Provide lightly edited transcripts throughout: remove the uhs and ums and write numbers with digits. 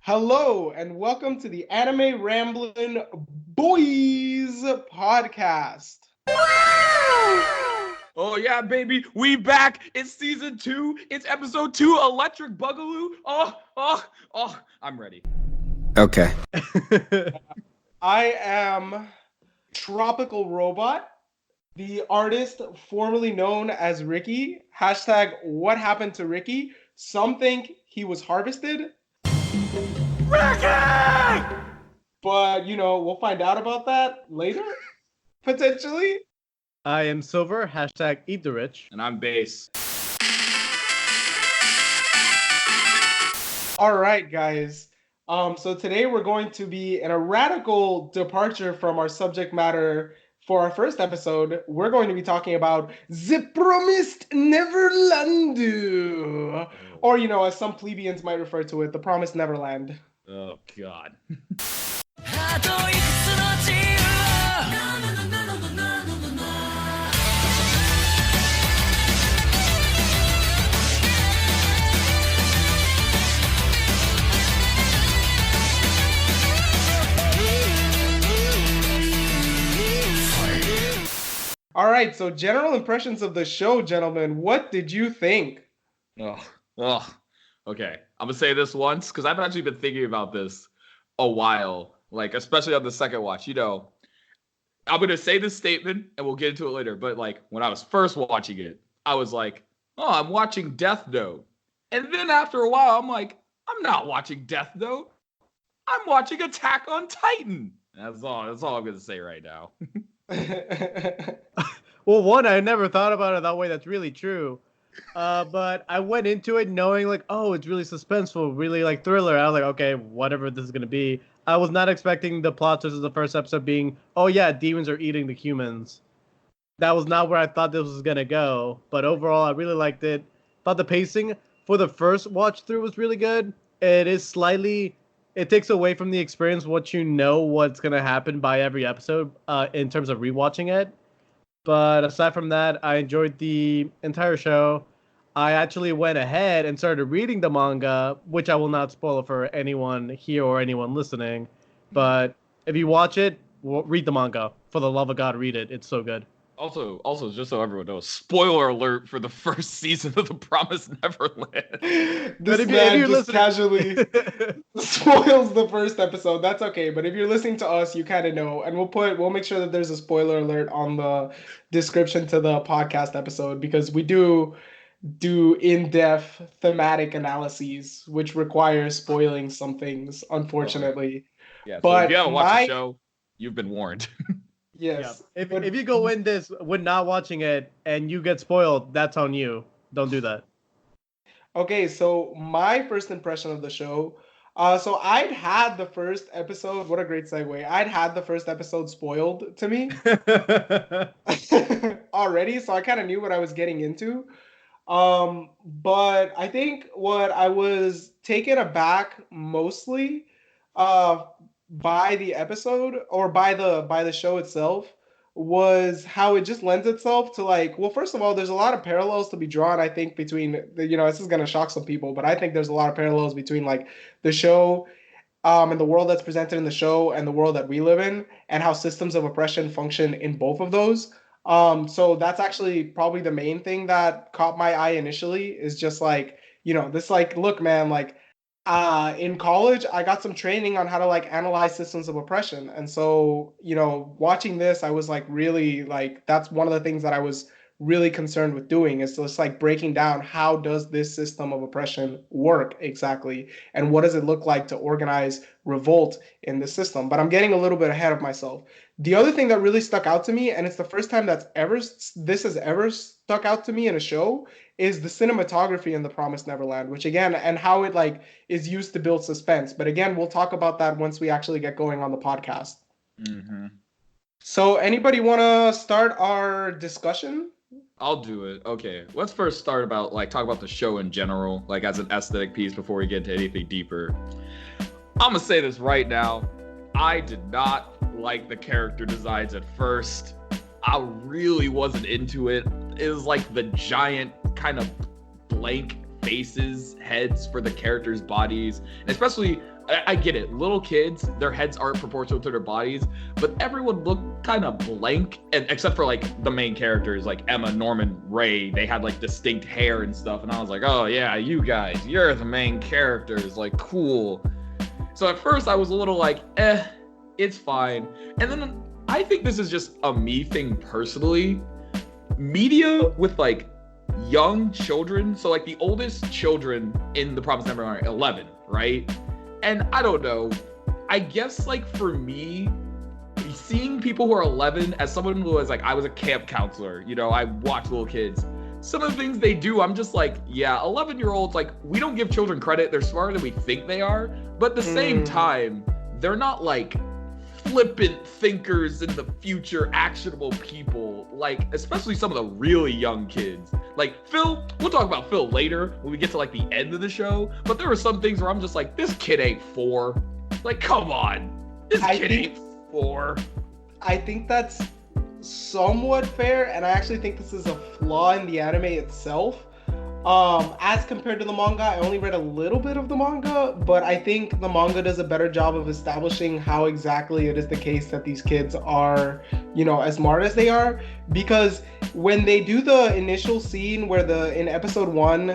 Hello and welcome to the Anime Ramblin' Boys podcast. Oh yeah, baby, we back. It's season 2. It's episode 2, Electric Boogaloo. Oh, I'm ready. Okay. I am Tropical Robot, the artist formerly known as Ricky. Hashtag what happened to Ricky? Some think he was harvested. Ricky! But, we'll find out about that later, potentially. I am Silver, hashtag eat the rich. And I'm Base. All right, guys. So today we're going to be in a radical departure from our subject matter for our first episode. We're going to be talking about the Promised Neverland. Or, as some plebeians might refer to it, the Promised Neverland. Oh, God. All right, so general impressions of the show, gentlemen. What did you think? Okay. I'm going to say this once, because I've actually been thinking about this a while. Like, especially on the second watch. I'm going to say this statement, and we'll get into it later. But, when I was first watching it, I was like, oh, I'm watching Death Note. And then after a while, I'm like, I'm not watching Death Note. I'm watching Attack on Titan. That's all I'm going to say right now. Well, one, I never thought about it that way. That's really true. But I went into it knowing it's really suspenseful, really thriller. I was like, okay, whatever this is going to be. I was not expecting the plot twist of the first episode being, oh yeah, demons are eating the humans. That was not where I thought this was going to go. But overall, I really liked it. Thought the pacing for the first watch through was really good. It takes away from the experience what's going to happen by every episode in terms of rewatching it. But aside from that, I enjoyed the entire show. I actually went ahead and started reading the manga, which I will not spoil for anyone here or anyone listening. But if you watch it, read the manga. For the love of God, read it. It's so good. Also, just so everyone knows, spoiler alert for the first season of The Promised Neverland. This man just casually spoils the first episode. That's okay, but if you're listening to us, you kind of know. And we'll make sure that there's a spoiler alert on the description to the podcast episode, because we do in-depth thematic analyses, which require spoiling some things, unfortunately. Yeah, but so if you haven't watched the show, you've been warned. Yes. Yeah. If you go in this with not watching it and you get spoiled, that's on you. Don't do that. Okay, so my first impression of the show. So I'd had the first episode. What a great segue. I'd had the first episode spoiled to me already, so I kind of knew what I was getting into. But I think what I was taken aback mostly by the episode or by the show itself was how it just lends itself to first of all, there's a lot of parallels to be drawn, I think, between this is going to shock some people, but I think there's a lot of parallels between the show and the world that's presented in the show and the world that we live in, and how systems of oppression function in both of those. So that's actually probably the main thing that caught my eye initially, is just look, man, in college, I got some training on how to analyze systems of oppression. And so, watching this, I was really that's one of the things that I was really concerned with doing, is just breaking down, how does this system of oppression work exactly? And what does it look like to organize revolt in the system? But I'm getting a little bit ahead of myself. The other thing that really stuck out to me, and it's the first time this has ever stuck out to me in a show, is the cinematography in The Promised Neverland, which again, and how it is used to build suspense. But again, we'll talk about that once we actually get going on the podcast. Mm-hmm. So anybody want to start our discussion? I'll do it. Okay, let's first start about talk about the show in general, as an aesthetic piece, before we get into anything deeper. I'm gonna say this right now. I did not like the character designs at first. I really wasn't into it. It was the giant kind of blank heads for the characters' bodies, and especially, I get it, little kids, their heads aren't proportional to their bodies, but everyone looked kind of blank, and except for like the main characters, like Emma, Norman, Ray, they had like distinct hair and stuff, and I was like, oh yeah, you guys, you're the main characters, like cool. So at first I was a little like, it's fine, and then I think this is just a me thing personally. Media with like young children, so like the oldest children in the Promised Neverland are 11, right? And I don't know, I guess like for me, seeing people who are 11 as someone who was like, I was a camp counselor, you know, I watch little kids. Some of the things they do, I'm just like, yeah, 11-year-olds, like, we don't give children credit. They're smarter than we think they are. But at the same time, they're not like flippant thinkers in the future, actionable people, like especially some of the really young kids. Like Phil, we'll talk about Phil later when we get to like the end of the show, but there were some things where I'm just like, this kid ain't 4. Like, come on, this kid ain't 4. I think that's somewhat fair, and I actually think this is a flaw in the anime itself. As compared to the manga, I only read a little bit of the manga, but I think the manga does a better job of establishing how exactly it is the case that these kids are, you know, as smart as they are. Because when they do the initial scene where in episode 1,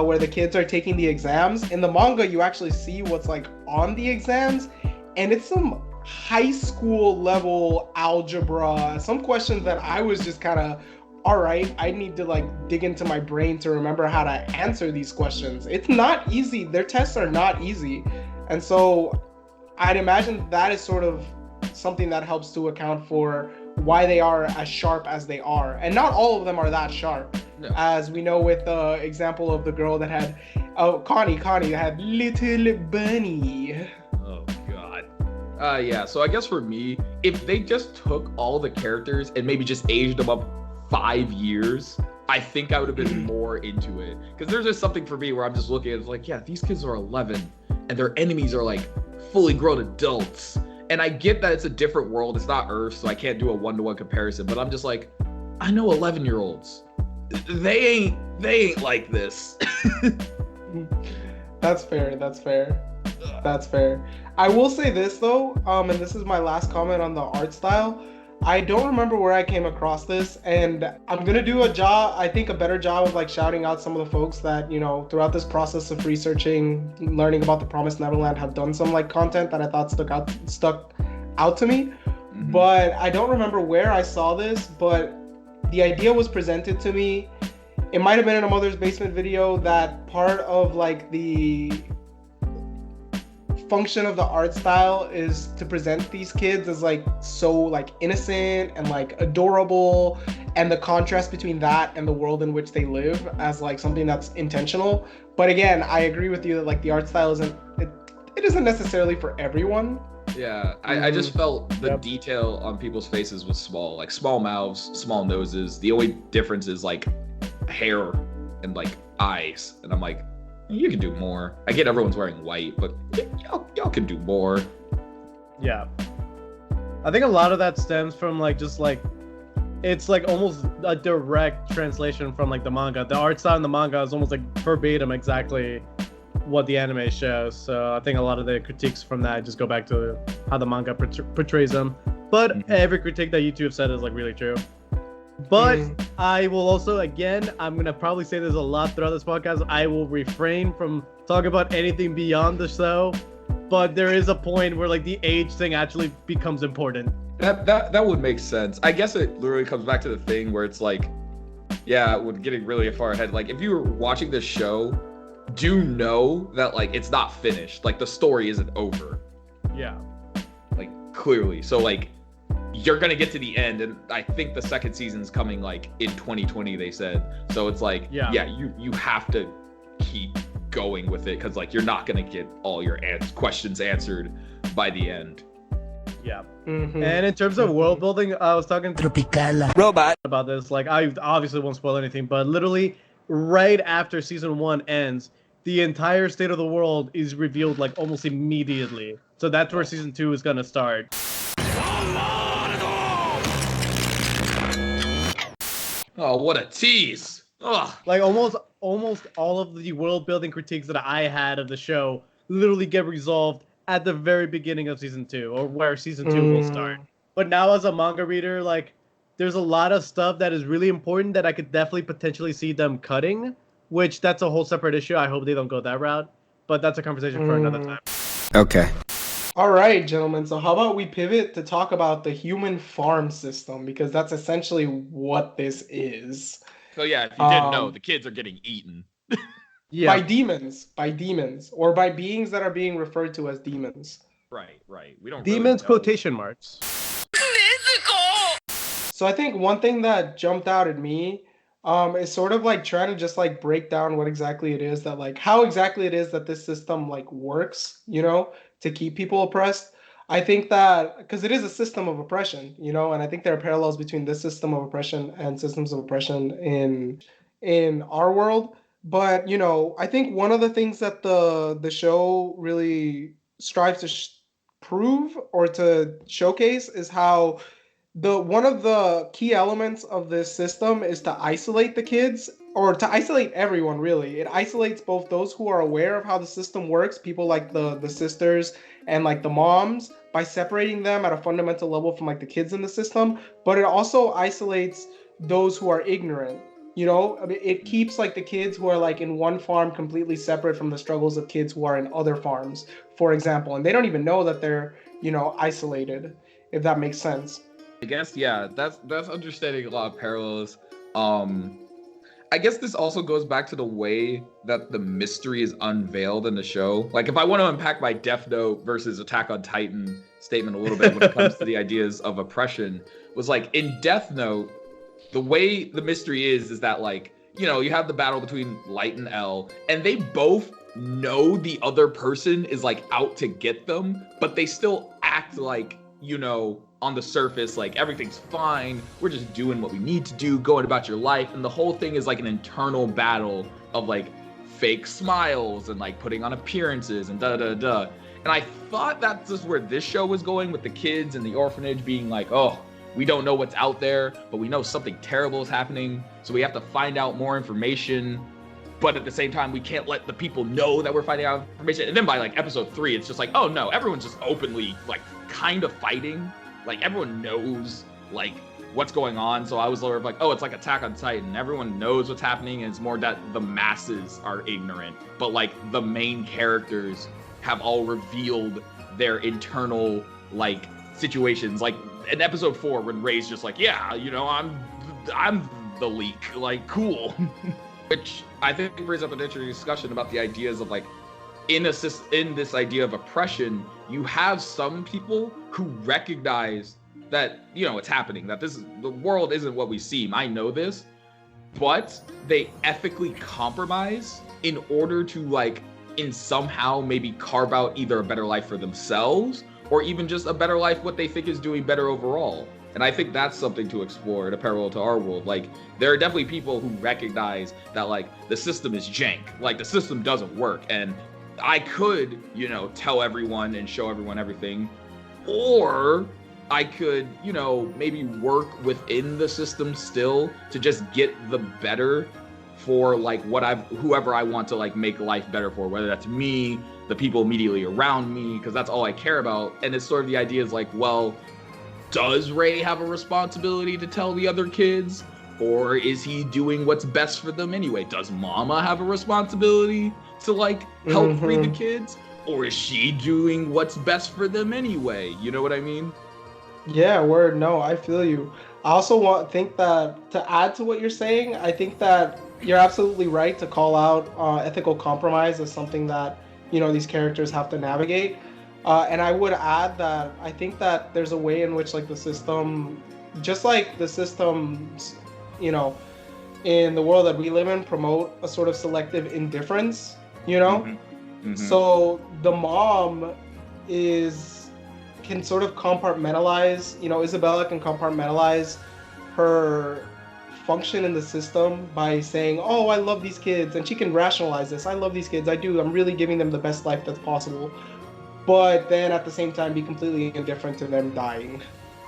where the kids are taking the exams, in the manga you actually see what's like on the exams, and it's some high school level algebra, some questions that I was just kind of, all right, I need to like dig into my brain to remember how to answer these questions. It's not easy. Their tests are not easy. And so I'd imagine that is sort of something that helps to account for why they are as sharp as they are. And not all of them are that sharp. No. As we know with the example of the girl that had, Connie that had little bunny. Oh God. Yeah, so I guess for me, if they just took all the characters and maybe just aged them up 5 years, I think I would have been more into it. Because there's just something for me where I'm just looking at it like, yeah, these kids are 11 and their enemies are like fully grown adults. And I get that it's a different world. It's not Earth, so I can't do a one-to-one comparison. But I'm just like, I know 11-year-olds. They ain't like this. That's fair. I will say this though, and this is my last comment on the art style. I don't remember where I came across this, and I'm gonna do a better job of like shouting out some of the folks that, you know, throughout this process of researching, learning about the Promised Neverland, have done some like content that I thought stuck out to me. Mm-hmm. But I don't remember where I saw this, but the idea was presented to me. It might have been in a Mother's Basement video, that part of like the function of the art style is to present these kids as like so like innocent and like adorable, and the contrast between that and the world in which they live as like something that's intentional. But again, I agree with you that like the art style isn't necessarily for everyone. Yeah, I just felt the detail on people's faces was small, like small mouths, small noses. The only difference is like hair and like eyes, and I'm like, you can do more. I get everyone's wearing white, but y'all can do more. Yeah. I think a lot of that stems from like just like, it's like almost a direct translation from like the manga. The art style in the manga is almost like verbatim exactly what the anime shows. So I think a lot of the critiques from that just go back to how the manga portrays them. But every critique that YouTube said is like really true. But I will also, again, I'm going to probably say this a lot throughout this podcast, I will refrain from talking about anything beyond the show. But there is a point where like the age thing actually becomes important. That would make sense. I guess it literally comes back to the thing where it's like, yeah, we're getting really far ahead. Like if you were watching this show, do know that like it's not finished. Like the story isn't over. Yeah. Like clearly. So like, you're gonna get to the end, and I think the second season's coming like in 2020, they said. So it's like, you have to keep going with it, because like you're not gonna get all your questions answered by the end. Yeah. And in terms of world building, I was talking to Robot about this. Like, I obviously won't spoil anything, but literally right after season 1 ends, the entire state of the world is revealed like almost immediately. So that's where season 2 is gonna start. Oh, what a tease. Ugh. Like almost almost all of the world building critiques that I had of the show literally get resolved at the very beginning of season 2, or where season 2 will start. But now as a manga reader, like, there's a lot of stuff that is really important that I could definitely potentially see them cutting, which that's a whole separate issue. I hope they don't go that route, but that's a conversation for another time. Okay. All right, gentlemen. So how about we pivot to talk about the human farm system, because that's essentially what this is. So yeah, if you didn't know, the kids are getting eaten. By demons, or by beings that are being referred to as demons. Right. We don't demons really know. quotation marks. So I think one thing that jumped out at me is sort of like trying to just like break down what exactly it is that like how exactly it is that this system like works, you know, to keep people oppressed. I think that because it is a system of oppression, you know, and I think there are parallels between this system of oppression and systems of oppression in our world. But you know, I think one of the things that the show really strives to prove or to showcase is how one of the key elements of this system is to isolate the kids, or to isolate everyone really. It isolates both those who are aware of how the system works, people like the sisters and like the moms, by separating them at a fundamental level from like the kids in the system, but it also isolates those who are ignorant. You know, I mean, it keeps like the kids who are like in one farm completely separate from the struggles of kids who are in other farms, for example, and they don't even know that they're, you know, isolated, if that makes sense. I guess, yeah, that's understanding a lot of parallels. I guess this also goes back to the way that the mystery is unveiled in the show. Like, if I want to unpack my Death Note versus Attack on Titan statement a little bit when it comes to the ideas of oppression, was like in Death Note, the way the mystery is that, like, you know, you have the battle between Light and L, and they both know the other person is like out to get them, but they still act like, you know, on the surface, like everything's fine, we're just doing what we need to do, going about your life, and the whole thing is like an internal battle of like fake smiles and like putting on appearances and da. And I thought that's just where this show was going, with the kids and the orphanage being like, oh, we don't know what's out there, but we know something terrible is happening, so we have to find out more information, but at the same time we can't let the people know that we're finding out information. And then by like episode 3, it's just like, oh no, everyone's just openly like kind of fighting. Like, everyone knows, like, what's going on. So I was sort of like, oh, it's like Attack on Titan. Everyone knows what's happening, and it's more that the masses are ignorant. But, like, the main characters have all revealed their internal, like, situations. Like, in episode 4, when Ray's just like, yeah, you know, I'm the leak. Like, cool. Which I think brings up an interesting discussion about the ideas of, like, in this idea of oppression, you have some people who recognize that, you know, it's happening, that the world isn't what we seem. I know this, but they ethically compromise in order to, like, in somehow maybe carve out either a better life for themselves or even just a better life, what they think is doing better overall. And I think that's something to explore in a parallel to our world. Like, there are definitely people who recognize that, like, the system is jank, like the system doesn't work, and I could, you know, tell everyone and show everyone everything, or I could, you know, maybe work within the system still to just get the better for, like, whoever I want to, like, make life better for, whether that's me, the people immediately around me, because that's all I care about. And it's sort of the idea is like, well, does Ray have a responsibility to tell the other kids, or is he doing what's best for them anyway? Does Mama have a responsibility to, like, help free the kids, or is she doing what's best for them anyway? You know what I mean? Yeah, word. No, I feel you. I also think that to add to what you're saying, I think that you're absolutely right to call out ethical compromise as something that, you know, these characters have to navigate. And I would add that I think that there's a way in which, like, the system, just like the systems, you know, in the world that we live in, promote a sort of selective indifference, you know? So the mom can sort of compartmentalize, you know, Isabella can compartmentalize her function in the system by saying, oh, I love these kids, and she can rationalize this. I love these kids, I'm really giving them the best life that's possible. But then at the same time be completely indifferent to them dying.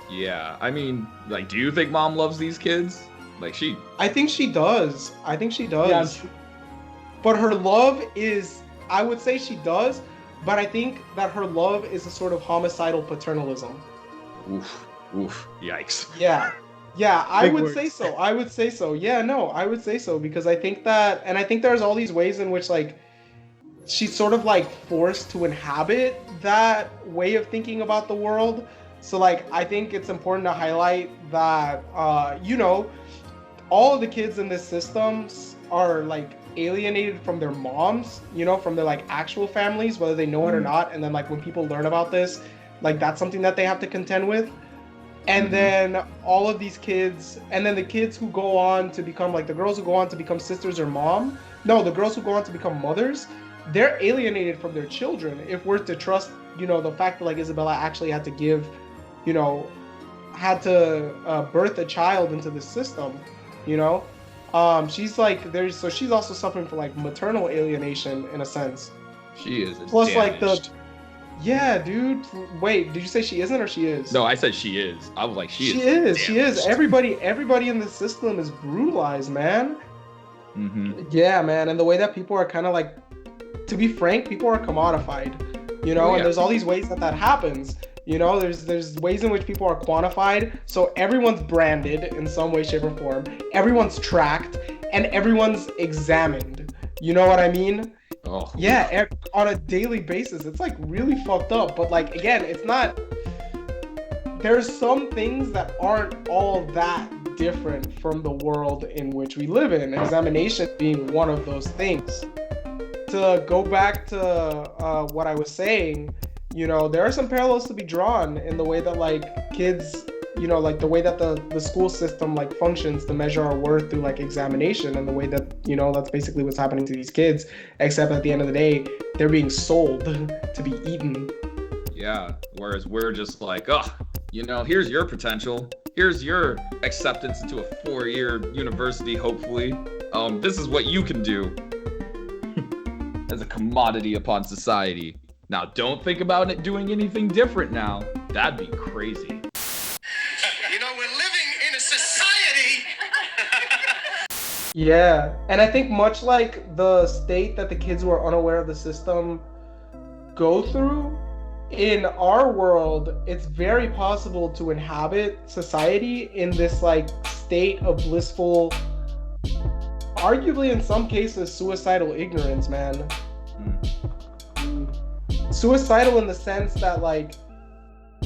Yeah, I mean, like, do you think Mom loves these kids? Like, I think she does. Yeah, But her love is, I would say she does, but I think that her love is a sort of homicidal paternalism. Oof, yikes. Yeah. Yeah, I Big would words. say so. I would say so. Yeah, no, I would say so because I think that, and I think there's all these ways in which like she's sort of like forced to inhabit that way of thinking about the world. So like I think it's important to highlight that all of the kids in this system are like alienated from their moms, from their like actual families, whether they know it or not. And then like when people learn about this, like that's something that they have to contend with. And then all of these kids, and then the kids who go on to become like the girls who go on to become sisters or the girls who go on to become mothers, they're alienated from their children. If we're to trust, the fact that like Isabella actually had to give, birth a child into the system, she's like she's also suffering from like maternal alienation in a sense. She is. Plus damaged. like yeah, dude. Wait, did you say she isn't or she is? No, I said she is. I was like, she is. She is. Everybody in the system is brutalized, man. Yeah, man. And the way that people are kind of like, to be frank, people are commodified, and there's all these ways that happens. There's ways in which people are quantified. So everyone's branded in some way, shape, or form. Everyone's tracked and everyone's examined. You know what I mean? Oh. Yeah, on a daily basis. It's like really fucked up. But like, again, it's not, there's some things that aren't all that different from the world in which we live in. Examination being one of those things. To go back to what I was saying, there are some parallels to be drawn in the way that like kids, like the way that the school system like functions to measure our worth through like examination, and the way that, that's basically what's happening to these kids, except at the end of the day, they're being sold to be eaten. Yeah, whereas we're just like, here's your potential. Here's your acceptance into a 4-year university, hopefully. This is what you can do. As a commodity upon society. Now, don't think about it doing anything different now. That'd be crazy. We're living in a society. Yeah, and I think much like the state that the kids who are unaware of the system go through, in our world, it's very possible to inhabit society in this like state of blissful, arguably in some cases, suicidal ignorance, man. Suicidal in the sense that like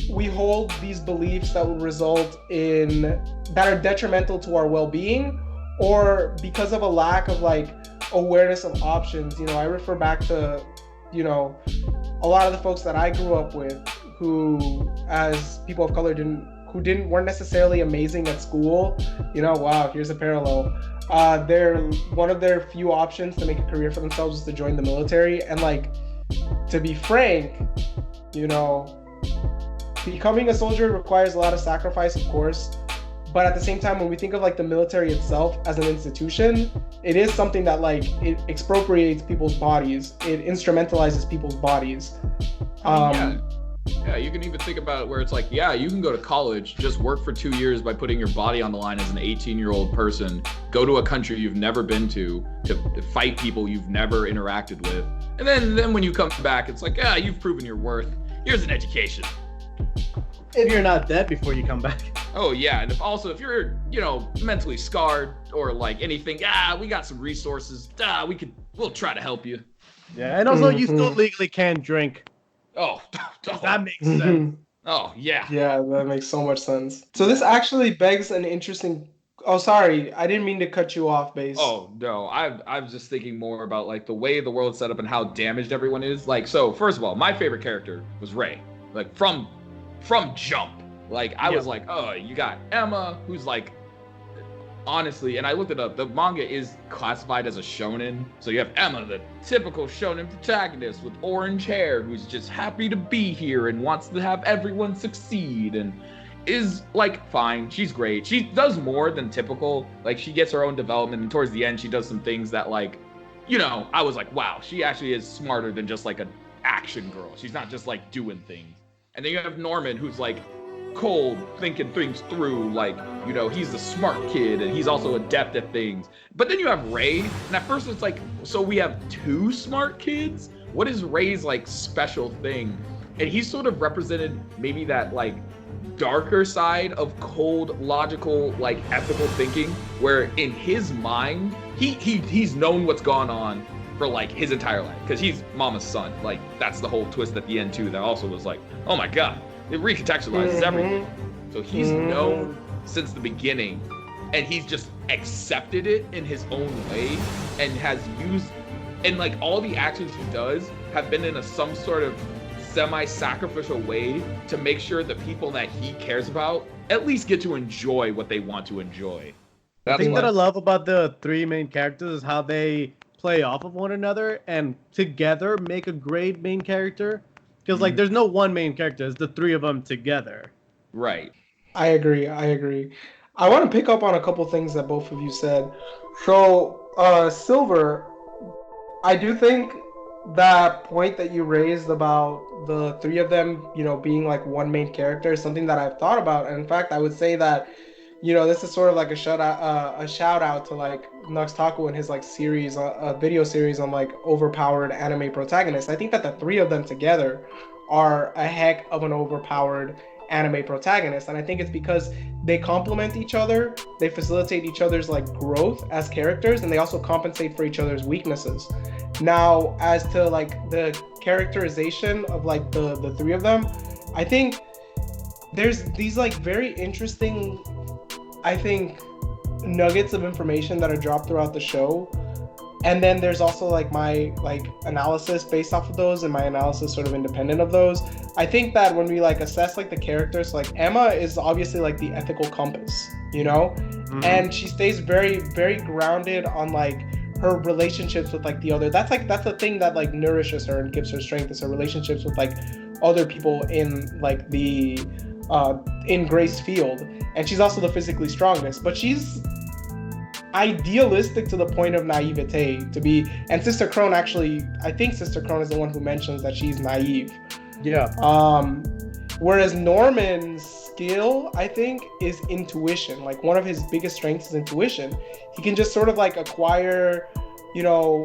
we hold these beliefs that will result in, that are detrimental to our well-being, or because of a lack of like awareness of options. I refer back to, a lot of the folks that I grew up with who, as people of color, weren't necessarily amazing at school. Wow, here's a parallel. One of their few options to make a career for themselves was to join the military. And like, to be frank, becoming a soldier requires a lot of sacrifice, of course. But at the same time, when we think of like the military itself as an institution, it is something that like it expropriates people's bodies. It instrumentalizes people's bodies. Yeah, you can even think about it where it's like, yeah, you can go to college, just work for 2 years by putting your body on the line as an 18-year-old person, go to a country you've never been to fight people you've never interacted with. And then when you come back, it's like, yeah, you've proven your worth. Here's an education. If you're not dead before you come back. Oh yeah, and if you're, mentally scarred or like anything, we got some resources. We'll try to help you. Yeah, and also you still legally can drink. Oh, that makes sense. Oh yeah. Yeah, that makes so much sense. So this actually begs an interesting. Oh, sorry, I didn't mean to cut you off, Base. Oh no, I was just thinking more about like the way the world's set up and how damaged everyone is. Like, so first of all, my favorite character was Ray. Like from jump. Like I was like, oh, you got Emma, who's like, honestly, and I looked it up, the manga is classified as a shonen. So you have Emma, the typical shonen protagonist with orange hair, who's just happy to be here and wants to have everyone succeed and is like fine. She's great. She does more than typical. Like she gets her own development, and towards the end she does some things that like, I was like, wow, she actually is smarter than just like an action girl. She's not just like doing things. And then you have Norman, who's like cold, thinking things through, like, you know, he's a smart kid and he's also adept at things. But then you have Ray, and at first it's like, so we have two smart kids? What is Ray's like special thing? And he's sort of represented maybe that like darker side of cold, logical, like ethical thinking, where in his mind, he's known what's gone on for like his entire life, because he's Mama's son. Like, that's the whole twist at the end too, that also was like, oh my god, it recontextualizes everything. So he's known since the beginning, and he's just accepted it in his own way, and has used, and like all the actions he does have been in some sort of semi-sacrificial way to make sure the people that he cares about at least get to enjoy what they want to enjoy. The thing that I love about the three main characters is how they play off of one another and together make a great main character. Because like there's no one main character, it's the three of them together. Right. I agree. I want to pick up on a couple things that both of you said. So, Silver, I do think that point that you raised about the three of them, you know, being like one main character is something that I've thought about. And in fact, I would say that, you know, this is sort of like a shout out to like Nux Taku and his like series, a video series on like overpowered anime protagonists. I think that the three of them together are a heck of an overpowered anime protagonist, and I think it's because they complement each other, they facilitate each other's like growth as characters, and they also compensate for each other's weaknesses. Now, as to like the characterization of like the three of them, I think there's these like very interesting, I think, nuggets of information that are dropped throughout the show. And then there's also like my like analysis based off of those, and my analysis sort of independent of those. I think that when we like assess like the characters, like Emma is obviously like the ethical compass, you know? And she stays very, very grounded on like her relationships with like the other. That's the thing that like nourishes her and gives her strength, is her relationships with like other people in like the in Grace's field. And she's also the physically strongest, but she's idealistic to the point of naivete to be. And Sister Crone, actually, I think Sister Crone is the one who mentions that she's naive. Yeah. Whereas Norman's skill, I think, is intuition. Like, one of his biggest strengths is intuition. He can just sort of like acquire, you know,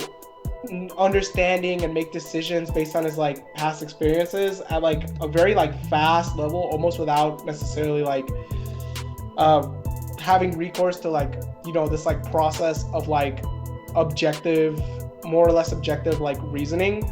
understanding and make decisions based on his like past experiences at like a very like fast level, almost without necessarily like having recourse to like, you know, this like process of like objective, more or less objective like reasoning,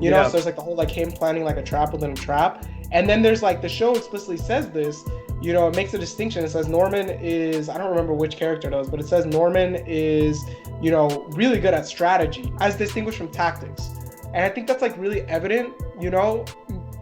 you know. So there's like the whole like him planning like a trap within a trap. And then there's like, the show explicitly says this, you know, it makes a distinction. It says Norman is, I don't remember which character does, but it says Norman is, you know, really good at strategy as distinguished from tactics. And I think that's like really evident, you know,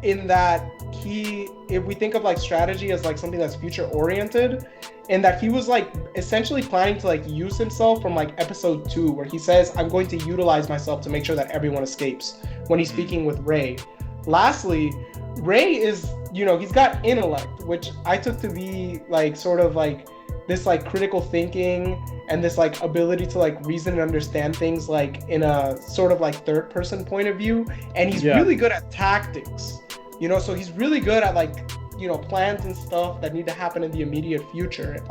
in that if we think of like strategy as like something that's future oriented, and that he was like essentially planning to like use himself from like episode 2, where he says, I'm going to utilize myself to make sure that everyone escapes, when he's speaking with Ray. Lastly, Ray is, you know, he's got intellect, which I took to be like sort of like this like critical thinking and this like ability to like reason and understand things like in a sort of like third person point of view. And he's really good at tactics, you know, so he's really good at like, you know, plans and stuff that need to happen in the immediate future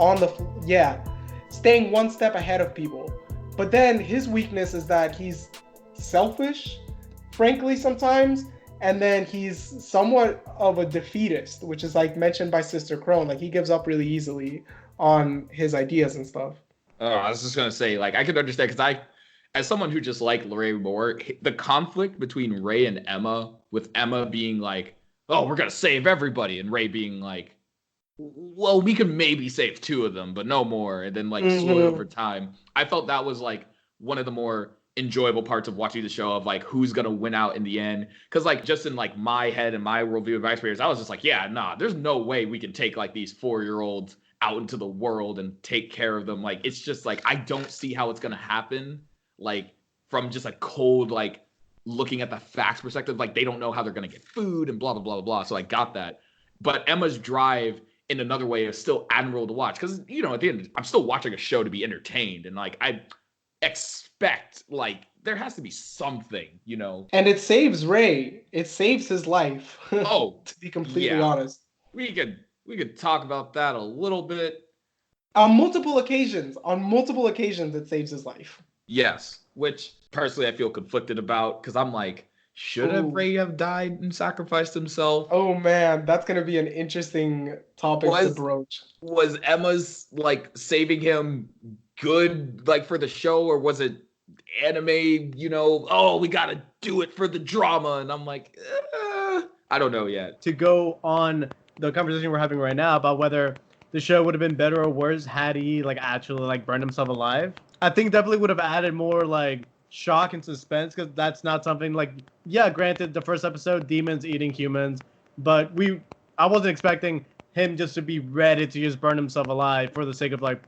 staying one step ahead of people. But then his weakness is that he's selfish, frankly, sometimes. And then he's somewhat of a defeatist, which is like mentioned by Sister Crone. Like, he gives up really easily on his ideas and stuff. Oh, I was just gonna say, like, I could understand, because as someone who just liked Ray more, the conflict between Ray and Emma, with Emma being like, oh, we're gonna save everybody, and Ray being like, well, we can maybe save 2 of them, but no more. And then like slowly over time, I felt that was like one of the more enjoyable parts of watching the show, of like who's gonna win out in the end. Because like just in like my head and my worldview of my experience, I was just like, yeah, nah, there's no way we can take like these 4-year-olds out into the world and take care of them. Like, it's just like, I don't see how it's gonna happen, like from just a cold like looking at the facts perspective. Like, they don't know how they're gonna get food and blah blah blah blah blah. So I got that. But Emma's drive in another way is still admirable to watch, because, you know, at the end, I'm still watching a show to be entertained, and like I expect like there has to be something, you know. And it saves Ray. It saves his life. Oh, to be completely honest. We could we could talk about that a little bit. On multiple occasions, it saves his life. Yes, which personally I feel conflicted about because I'm like, should have Ooh. Ray have died and sacrificed himself? Oh man, that's gonna be an interesting topic to broach. Was Emma's like saving him good like for the show, or was it anime, oh, we gotta do it for the drama? And I'm like, I don't know yet. To go on the conversation we're having right now about whether the show would have been better or worse had he like actually like burned himself alive, I think definitely would have added more like shock and suspense, because that's not something like, yeah, granted, the first episode, demons eating humans, but I wasn't expecting him just to be ready to just burn himself alive for the sake of like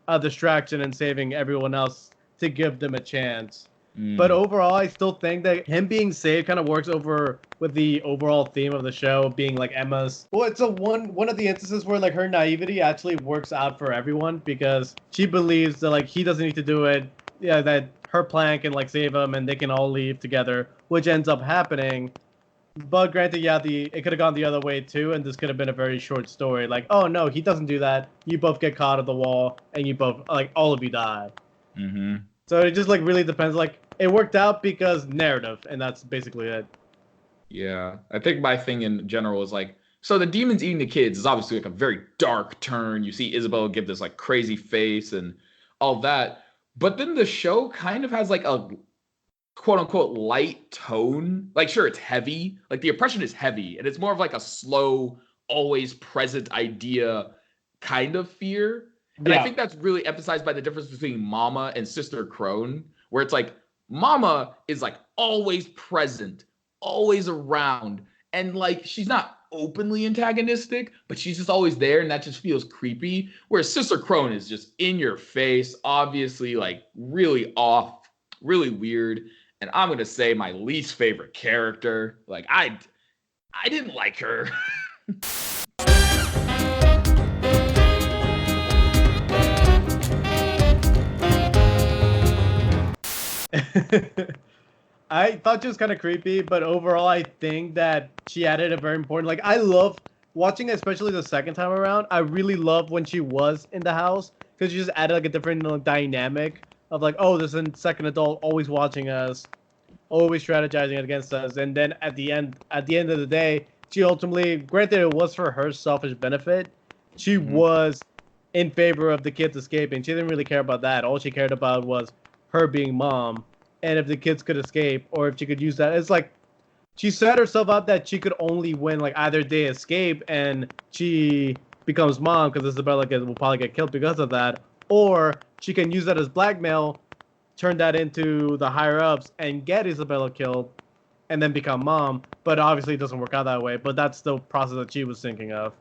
a distraction and saving everyone else to give them a chance. But overall, I still think that him being saved kind of works over with the overall theme of the show being like Emma's. Well, it's one of the instances where like her naivety actually works out for everyone, because she believes that like he doesn't need to do it. Yeah, that her plan can like save him and they can all leave together, which ends up happening. But granted, yeah, it could have gone the other way too, and this could have been a very short story. Like, oh no, he doesn't do that. You both get caught at the wall, and you both like all of you die. Mm-hmm. So it just like really depends. Like it worked out because narrative, and that's basically it. Yeah, I think my thing in general is like, so the demons eating the kids is obviously like a very dark turn. You see Isabella give this like crazy face and all that, but then the show kind of has like a quote unquote light tone. Like, sure, it's heavy. Like the oppression is heavy, and it's more of like a slow, always present idea kind of fear. And I think that's really emphasized by the difference between Momma and Sister Crone, where it's like Momma is like always present, always around, and like she's not openly antagonistic, but she's just always there, and that just feels creepy. Whereas Sister Crone is just in your face, obviously like really off, really weird. And I'm gonna say my least favorite character. Like I didn't like her. I thought she was kind of creepy, but overall, I think that she added a very important. Like, I love watching, especially the second time around. I really love when she was in the house, because she just added like a different dynamic of like, oh, there's a second adult always watching us, always strategizing against us, and then at the end of the day, she ultimately, granted, it was for her selfish benefit. She was in favor of the kids escaping. She didn't really care about that. All she cared about was her being mom, and if the kids could escape, or if she could use that. It's like she set herself up that she could only win like either they escape and she becomes mom, because Isabella will probably get killed because of that, or she can use that as blackmail, turn that into the higher ups and get Isabella killed and then become mom. But obviously it doesn't work out that way, but that's the process that she was thinking of.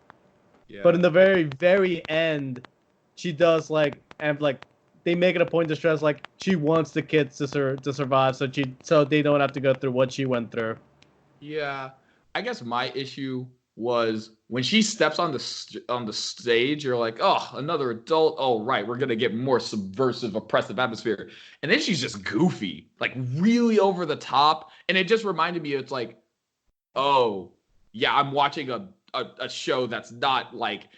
Yeah. But in the very, very end, she does like, and like they make it a point to stress like she wants the kids to survive, so they don't have to go through what she went through. Yeah, I guess my issue was when she steps on the stage, you're like, oh, another adult. Oh, right, we're gonna get more subversive, oppressive atmosphere, and then she's just goofy, like really over the top, and it just reminded me, it's like, oh, yeah, I'm watching a show that's not like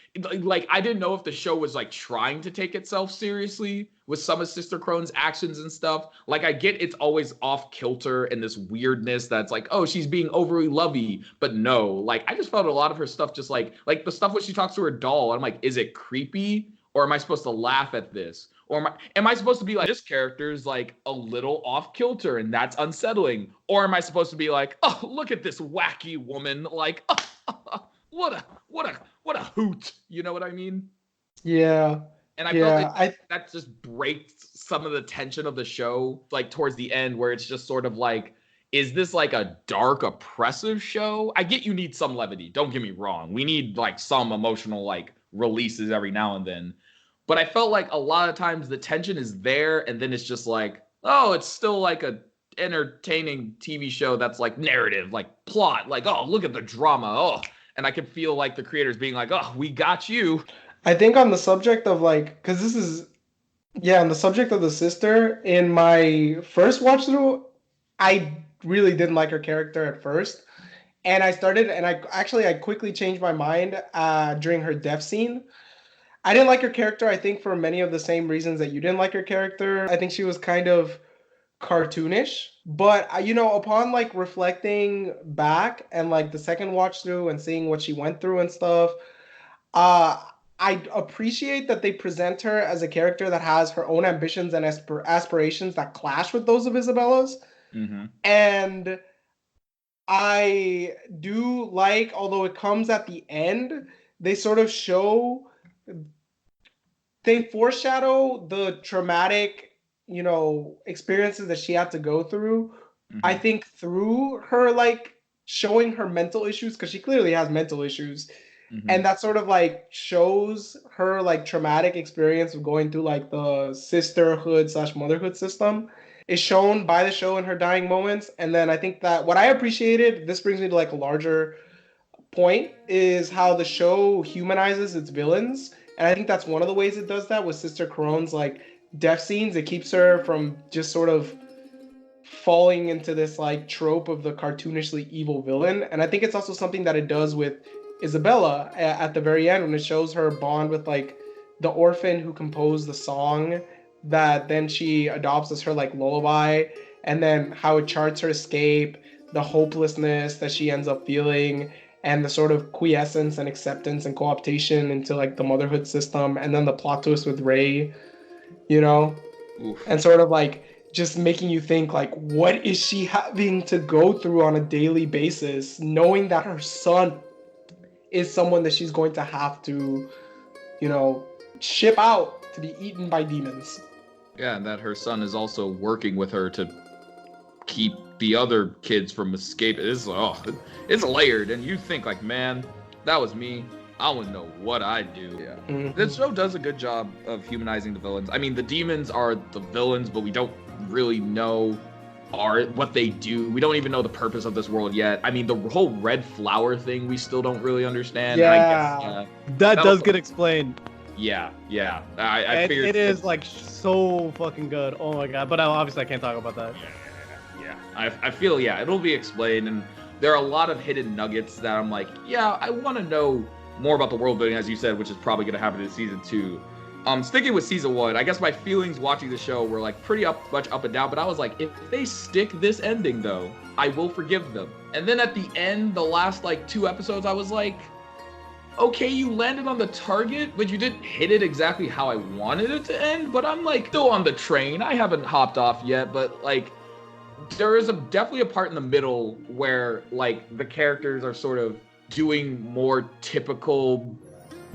I didn't know if the show was like trying to take itself seriously with some of Sister Crone's actions and stuff. Like I get it's always off kilter and this weirdness that's like, oh, she's being overly lovey, but no, like I just felt a lot of her stuff just like the stuff when she talks to her doll, I'm like, is it creepy, or am I supposed to laugh at this? Or am I supposed to be like, this character's like a little off kilter and that's unsettling? Or am I supposed to be like, oh, look at this wacky woman, like, what a hoot, you know what I mean? Yeah. And I felt like that just breaks some of the tension of the show, like towards the end, where it's just sort of like, is this like a dark, oppressive show? I get you need some levity, don't get me wrong. We need like some emotional like releases every now and then. But I felt like a lot of times the tension is there, and then it's just like, oh, it's still like a entertaining TV show that's like narrative, like plot, like, oh, look at the drama, oh. And I could feel like the creators being like, oh, we got you. I think on the subject of like, because this is, yeah, on the subject of the sister, in my first watch through, I really didn't like her character at first. And I quickly changed my mind during her death scene. I didn't like her character, I think, for many of the same reasons that you didn't like her character. I think she was kind of cartoonish. But upon like reflecting back and like the second watch through and seeing what she went through and stuff, uh I appreciate that they present her as a character that has her own ambitions and aspirations that clash with those of Isabella's. Mm-hmm. And I do like, although it comes at the end, they sort of they foreshadow the traumatic, experiences that she had to go through. I Mm-hmm. think through her like showing her mental issues, because she clearly has mental issues, Mm-hmm. and that sort of like shows her like traumatic experience of going through like the sisterhood/motherhood system is shown by the show in her dying moments. And then I think that what I appreciated, this brings me to like a larger point, is how the show humanizes its villains. And I think that's one of the ways it does that with Sister Corone's like death scenes. It keeps her from just sort of falling into this like trope of the cartoonishly evil villain. And I think it's also something that it does with Isabella at the very end, when it shows her bond with like the orphan who composed the song that then she adopts as her like lullaby, and then how it charts her escape, the hopelessness that she ends up feeling, and the sort of quiescence and acceptance and co-optation into like the motherhood system, and then the plot twist with Ray, you know, Oof. and sort of like just making you think like, what is she having to go through on a daily basis, knowing that her son is someone that she's going to have to, ship out to be eaten by demons. Yeah, and that her son is also working with her to keep the other kids from escaping. It's layered, and you think like, man, that was me. I wouldn't know what I'd do. Yeah. Mhm. This show does a good job of humanizing the villains. I mean, the demons are the villains, but we don't really know what they do. We don't even know the purpose of this world yet. I mean, the whole red flower thing, we still don't really understand. Yeah. I guess, That does was- get explained. yeah. I And figured it is like so fucking good. Oh my god! But obviously I can't talk about that. Yeah, I feel it'll be explained, and there are a lot of hidden nuggets that I'm like, yeah, I want to know more about the world building, as you said, which is probably going to happen in season 2. Sticking with season 1, I guess my feelings watching the show were like pretty much up and down, but I was like, if they stick this ending though, I will forgive them. And then at the end, the last like 2 episodes, I was like, okay, you landed on the target, but you didn't hit it exactly how I wanted it to end. But I'm like still on the train. I haven't hopped off yet, but like there is definitely a part in the middle where like the characters are sort of doing more typical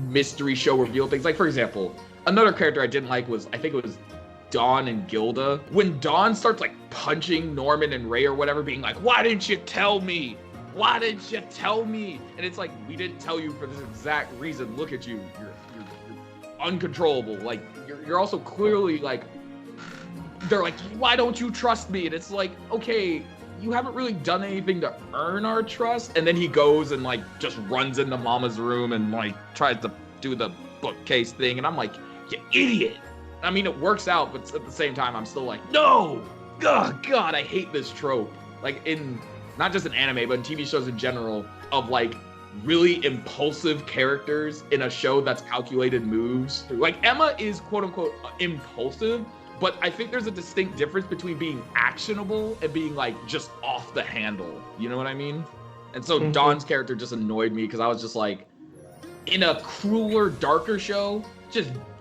mystery show reveal things. Like, for example, another character I didn't like was, I think it was Dawn and Gilda. When Dawn starts like punching Norman and Ray or whatever, being like, why didn't you tell me? Why didn't you tell me? And it's like, we didn't tell you for this exact reason. Look at you. You're uncontrollable. Like, you're also clearly like, they're like, why don't you trust me? And it's like, okay, you haven't really done anything to earn our trust. And then he goes and like just runs into Mama's room and like tries to do the bookcase thing. And I'm like, you idiot. I mean, it works out, but at the same time, I'm still like, no, God, I hate this trope. Like in, not just in anime, but in TV shows in general, of like really impulsive characters in a show that's calculated moves. Like Emma is quote unquote impulsive, but I think there's a distinct difference between being actionable and being like just off the handle. You know what I mean? And so Dawn's character just annoyed me because I was just like, in a crueler, darker show,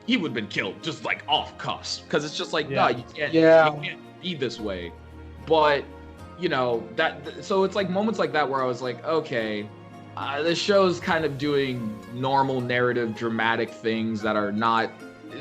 he would have been killed just like off cuffs. Because it's just like, no, you can't be this way. But so it's like moments like that where I was like, okay, this show's kind of doing normal narrative, dramatic things that are not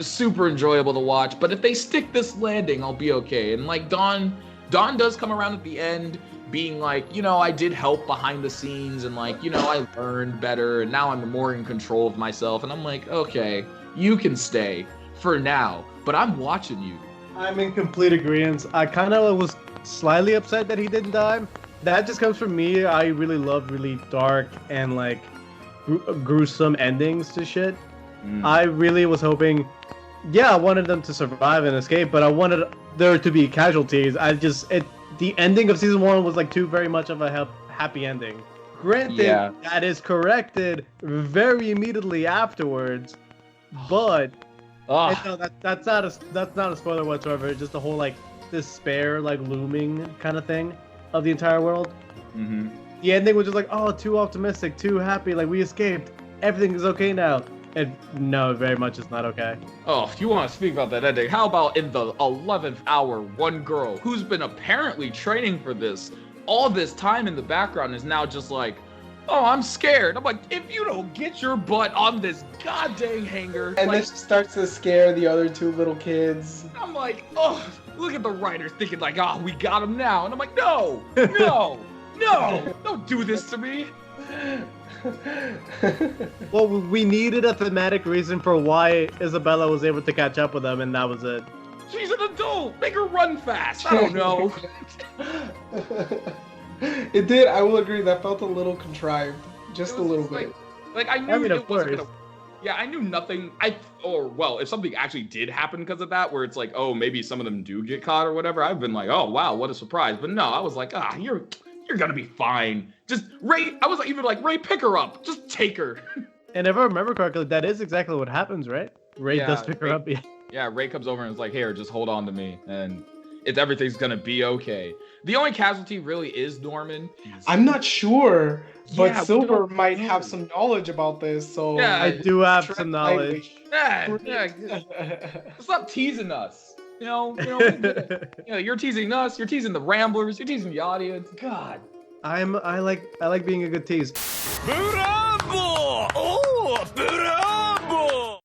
super enjoyable to watch, but if they stick this landing, I'll be okay. And like Dawn does come around at the end being like, I did help behind the scenes and like, I learned better and now I'm more in control of myself. And I'm like, okay, you can stay for now, but I'm watching you. I'm in complete agreement. I kind of was slightly upset that he didn't die. That just comes from me. I really love really dark and like gruesome endings to shit. I really was hoping, I wanted them to survive and escape, but I wanted there to be casualties. The ending of season 1 was like too very much of a happy ending. Granted, Yeah. that is corrected very immediately afterwards, but and Ugh. no, that's not a spoiler whatsoever. It's just the whole like despair, like looming kind of thing of the entire world. Mm-hmm. The ending was just like, oh, too optimistic, too happy, like we escaped, everything is okay now. And no, very much it's not okay. Oh, if you want to speak about that ending, how about in the 11th hour, one girl who's been apparently training for this all this time in the background is now just like, oh, I'm scared. I'm like, if you don't get your butt on this goddamn hanger, And like, then she starts to scare the other two little kids. I'm like, oh, look at the writers thinking like, oh, we got him now. And I'm like, no, no, no, don't do this to me. Well, we needed a thematic reason for why Isabella was able to catch up with them, and that was it. She's an adult. Make her run fast. I don't know. It did. I will agree. That felt a little contrived, just It a was little just bit. Like I knew I mean, of it wasn't course. gonna. Yeah, I knew nothing. Well, if something actually did happen because of that, where it's like, oh, maybe some of them do get caught or whatever, I've been like, oh wow, what a surprise. But no, I was like, you're gonna be fine. Just Ray. I was even like, Ray, pick her up. Just take her. And if I remember correctly, that is exactly what happens, right? Ray does pick her Ray- up. Yeah. Yeah, Ray comes over and is like, here, just hold on to me, and everything's gonna be okay. The only casualty really is Norman. I'm not sure, but Yeah, we Silver don't might know. have some knowledge about this. So Yeah, I do have some knowledge. Yeah, stop teasing us. You're teasing us. You're teasing the Ramblers. You're teasing the audience. God. I like being a good tease. Bravo! Oh, bravo!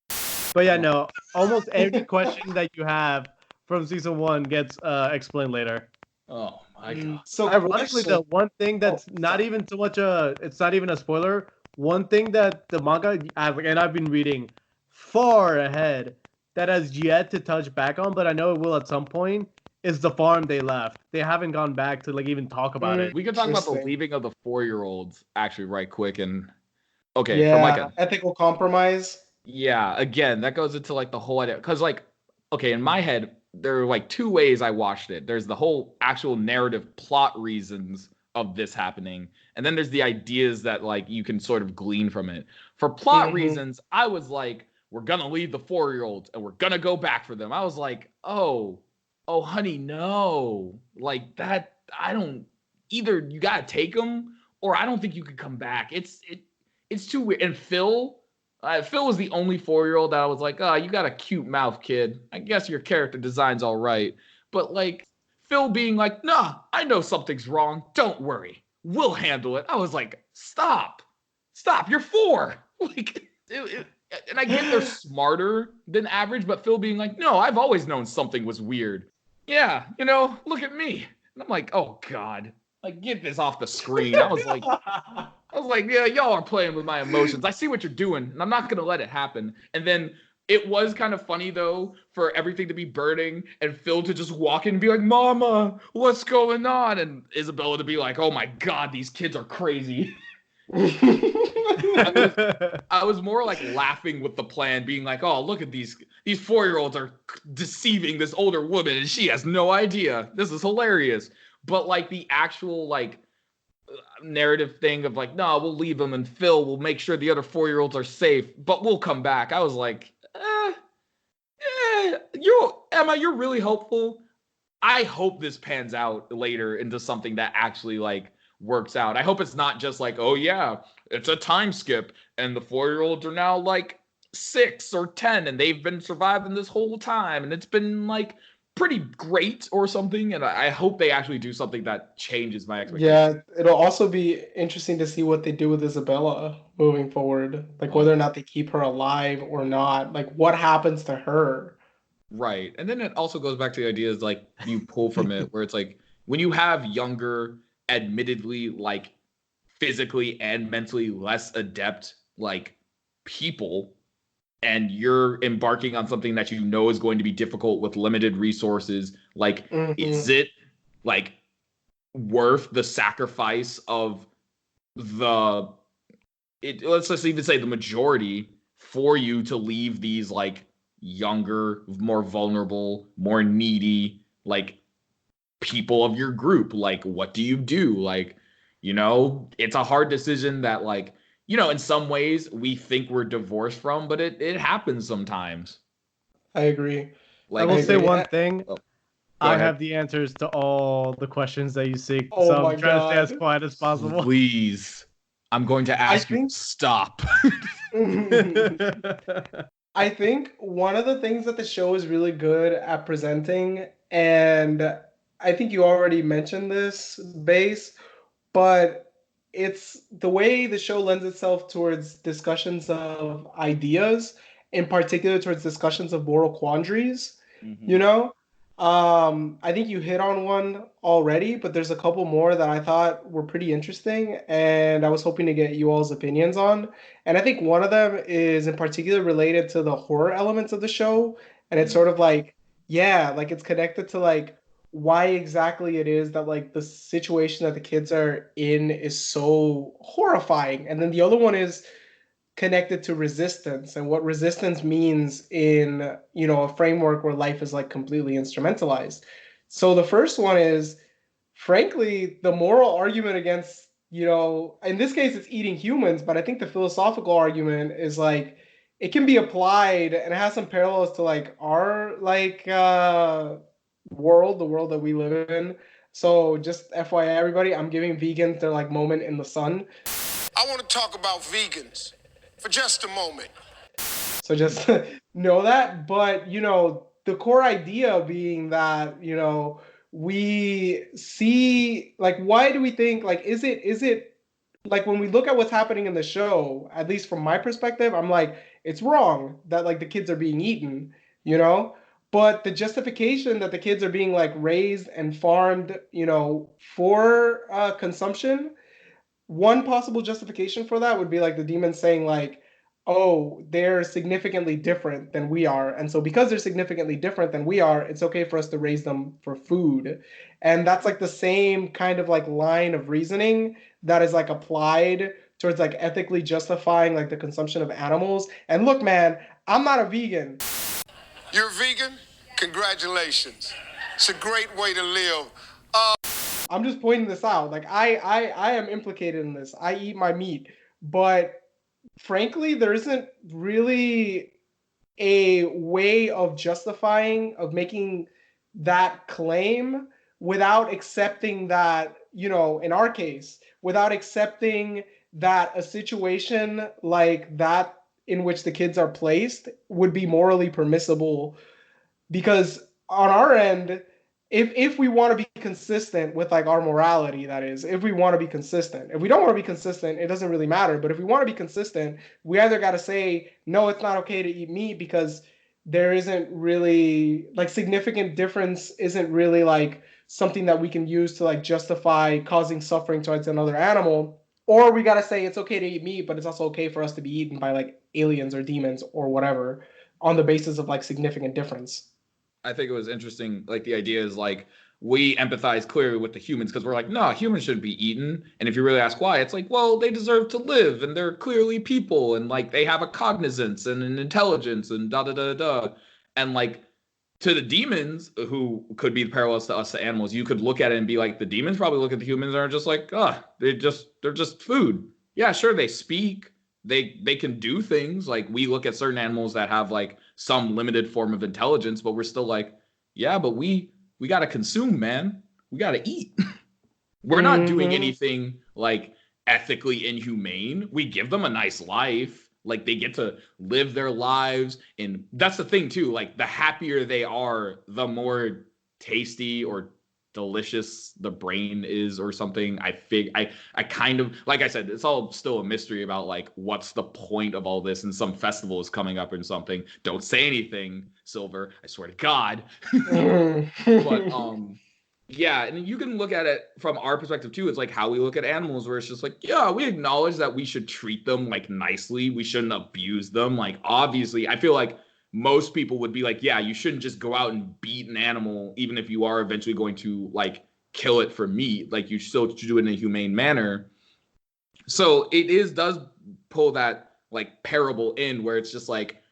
But yeah, no, almost every question that you have from season 1 gets explained later. Oh my God. So Ironically, the question- one thing that's not even so much it's not even a spoiler. One thing that the manga and I've been reading far ahead that has yet to touch back on, but I know it will at some point, is the farm they left. They haven't gone back to like even talk about it. We can talk about the Interesting. leaving of the 4-year-olds actually right quick and okay, yeah, from like a ethical compromise. yeah, again, that goes into like the whole idea because like okay, in my head there are like two ways I watched it. There's the whole actual narrative plot reasons of this happening, and then there's the ideas that like you can sort of glean from it. For plot Mhm. reasons, I was like, we're gonna leave the 4-year-olds and we're gonna go back for them. I was like, oh, honey, no, like that. I don't either. You gotta take them, or I don't think you could come back. It's too weird. And Phil was the only 4-year-old that I was like, oh, you got a cute mouth, kid. I guess your character design's all right. But like Phil being like, nah, I know something's wrong. Don't worry. We'll handle it. I was like, stop. You're 4. Like, and I get they're smarter than average, but Phil being like, no, I've always known something was weird. Yeah, look at me. And I'm like, oh God. Like, get this off the screen. I was like, yeah, y'all are playing with my emotions. I see what you're doing, and I'm not gonna let it happen. And then it was kind of funny though for everything to be burning and Phil to just walk in and be like, "Mama, what's going on?" And Isabella to be like, "Oh my God, these kids are crazy." I was more like laughing with the plan, being like, "Oh, look at these 4-year-olds are deceiving this older woman, and she has no idea. This is hilarious." But like the actual like narrative thing of like, no, we'll leave them and Phil will make sure the other 4-year-olds are safe, but we'll come back. I was like, Emma, you're really hopeful. I hope this pans out later into something that actually like works out. I hope it's not just like, oh yeah, it's a time skip and the 4-year-olds are now like 6 or 10 and they've been surviving this whole time and it's been like pretty great or something. And I hope they actually do something that changes my expectations. Yeah, it'll also be interesting to see what they do with Isabella moving forward. Like whether or not they keep her alive or not. Like what happens to her. Right. And then it also goes back to the ideas like you pull from it where it's like when you have younger, admittedly like physically and mentally less adept like people and you're embarking on something that you know is going to be difficult with limited resources, like is it like worth the sacrifice of let's just even say the majority for you to leave these like younger, more vulnerable, more needy like people of your group? Like what do you do? Like You know, it's a hard decision that, like, you know, in some ways we think we're divorced from, but it happens sometimes. I agree. I Like, I will say agree. one thing. oh, go I ahead. have the answers to all the questions that you seek, Oh so I'm my trying to stay as god. quiet as possible. Please. I'm going to I ask you to think stop. I think one of the things that the show is really good at presenting, and I think you already mentioned this, Base, but it's the way the show lends itself towards discussions of ideas, in particular towards discussions of moral quandaries, you Mhm. know? I think you hit on one already, but there's a couple more that I thought were pretty interesting, and I was hoping to get you all's opinions on. And I think one of them is in particular related to the horror elements of the show, and it's Mm. sort of like, yeah, like it's connected to like why exactly it is that like the situation that the kids are in is so horrifying. And then the other one is connected to resistance and what resistance means in, you know, a framework where life is like completely instrumentalized. So the first one is frankly the moral argument against, you know, in this case it's eating humans, but I think the philosophical argument is like it can be applied and it has some parallels to like our like world, the world that we live in. So just FYI, everybody, I'm giving vegans their like moment in the sun. I want to talk about vegans for just a moment. So just know that. But you know, the core idea being that, you know, we see like why do we think like is it like when we look at what's happening in the show, at least from my perspective, I'm like, it's wrong that like the kids are being eaten, you know? But the justification that the kids are being like raised and farmed, you know, for consumption, one possible justification for that would be like the demons saying like, oh, they're significantly different than we are, and so because they're significantly different than we are, it's okay for us to raise them for food. And that's like the same kind of like line of reasoning that is like applied towards like ethically justifying like the consumption of animals. And look, man, I'm not a vegan. You're a vegan? Congratulations. It's a great way to live. I'm just pointing this out. Like I am implicated in this. I eat my meat, but frankly, there isn't really a way of justifying, of making that claim without accepting that, you know, in our case, without accepting that a situation like that in which the kids are placed would be morally permissible. Because on our end, if we want to be consistent with like our morality, that is, if we want to be consistent. If we don't want to be consistent, it doesn't really matter. But if we want to be consistent, we either got to say no, it's not okay to eat meat because there isn't really like significant difference, isn't really like something that we can use to like justify causing suffering towards another animal. Or we got to say it's okay to eat meat, but it's also okay for us to be eaten by like aliens or demons or whatever on the basis of like significant difference. I think it was interesting. Like, the idea is like we empathize clearly with the humans because we're like, no, humans shouldn't be eaten. And if you really ask why, it's like, well, they deserve to live and they're clearly people and like they have a cognizance and an intelligence and da da da da. And like, to the demons, who could be the parallels to us, the animals, you could look at it and be like, the demons probably look at the humans and are just like, they're just food. Yeah, sure, they speak, they can do things. Like, we look at certain animals that have like some limited form of intelligence, but we're still like, yeah, but we gotta consume, man. We gotta eat. We're not doing Mm-hmm. anything like ethically inhumane. We give them a nice life. Like, they get to live their lives. And that's the thing too. Like, the happier they are, the more tasty or delicious the brain is or something. I kind of, like I said, it's all still a mystery about like what's the point of all this, and some festival is coming up or something. Don't say anything, Silver. I swear to God. But yeah, and you can look at it from our perspective too. It's like how we look at animals, where it's just like, yeah, we acknowledge that we should treat them like nicely. We shouldn't abuse them. Like, obviously, I feel like most people would be like, yeah, you shouldn't just go out and beat an animal, even if you are eventually going to like kill it for meat. Like, you still should do it in a humane manner. So does pull that like parable in, where it's just like,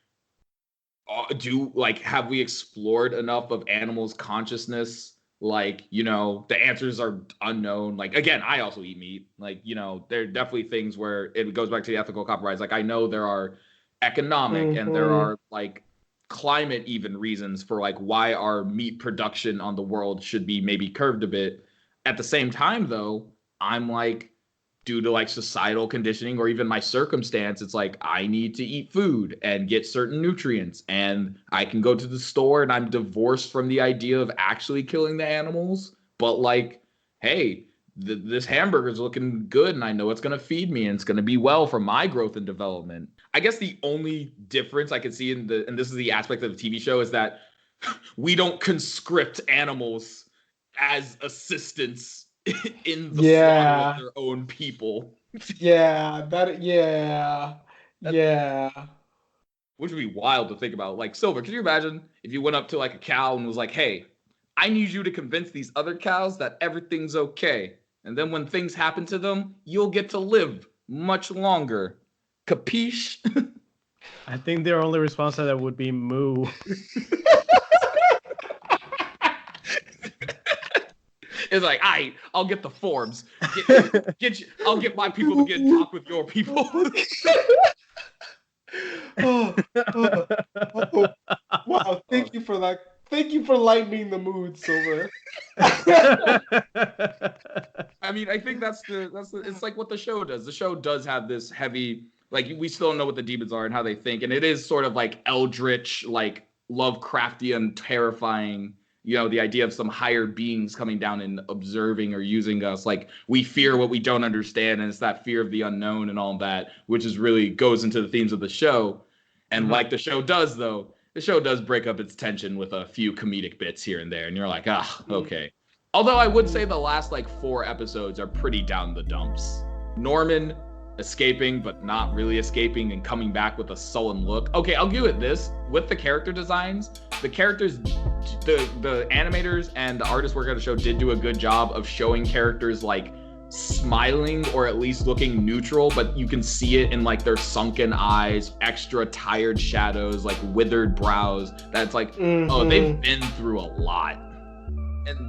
do like, have we explored enough of animals' consciousness Like, you know, the answers are unknown. Like, again, I also eat meat. Like, you know, there are definitely things where it goes back to the ethical compromise. Like, I know there are economic and there are like climate even reasons for like why our meat production on the world should be maybe curved a bit. At the same time, though, I'm like, due to like societal conditioning or even my circumstance, it's like I need to eat food and get certain nutrients, and I can go to the store and I'm divorced from the idea of actually killing the animals. But like, hey, this hamburger is looking good and I know it's going to feed me and it's going to be well for my growth and development. I guess the only difference I can see and this is the aspect of the TV show, is that we don't conscript animals as assistants in the slaughter of their own people. Yeah. Which would be wild to think about. Like, Silver, can you imagine if you went up to like a cow and was like, hey, I need you to convince these other cows that everything's okay. And then when things happen to them, you'll get to live much longer. Capiche? I think their only response to that would be moo. It's like, I'll get the forms. I'll get my people to get in talk with your people. Wow, thank you for that. Thank you for lightening the mood, Silver. I mean, I think that's the it's like what the show does. The show does have this heavy, like, we still don't know what the demons are and how they think, and it is sort of like eldritch, like Lovecraftian, terrifying. You know, the idea of some higher beings coming down and observing or using us. Like, we fear what we don't understand, and it's that fear of the unknown and all that, which is really goes into the themes of the show. And like the show does, though, the show does break up its tension with a few comedic bits here and there, and you're like, okay. Although I would say the last like 4 episodes are pretty down the dumps. Norman escaping but not really escaping and coming back with a sullen look. Okay, I'll give it this. With the character designs, the characters, the animators and the artists working on the show did do a good job of showing characters like smiling or at least looking neutral, but you can see it in like their sunken eyes, extra tired shadows, like withered brows. That's like, oh, they've been through a lot.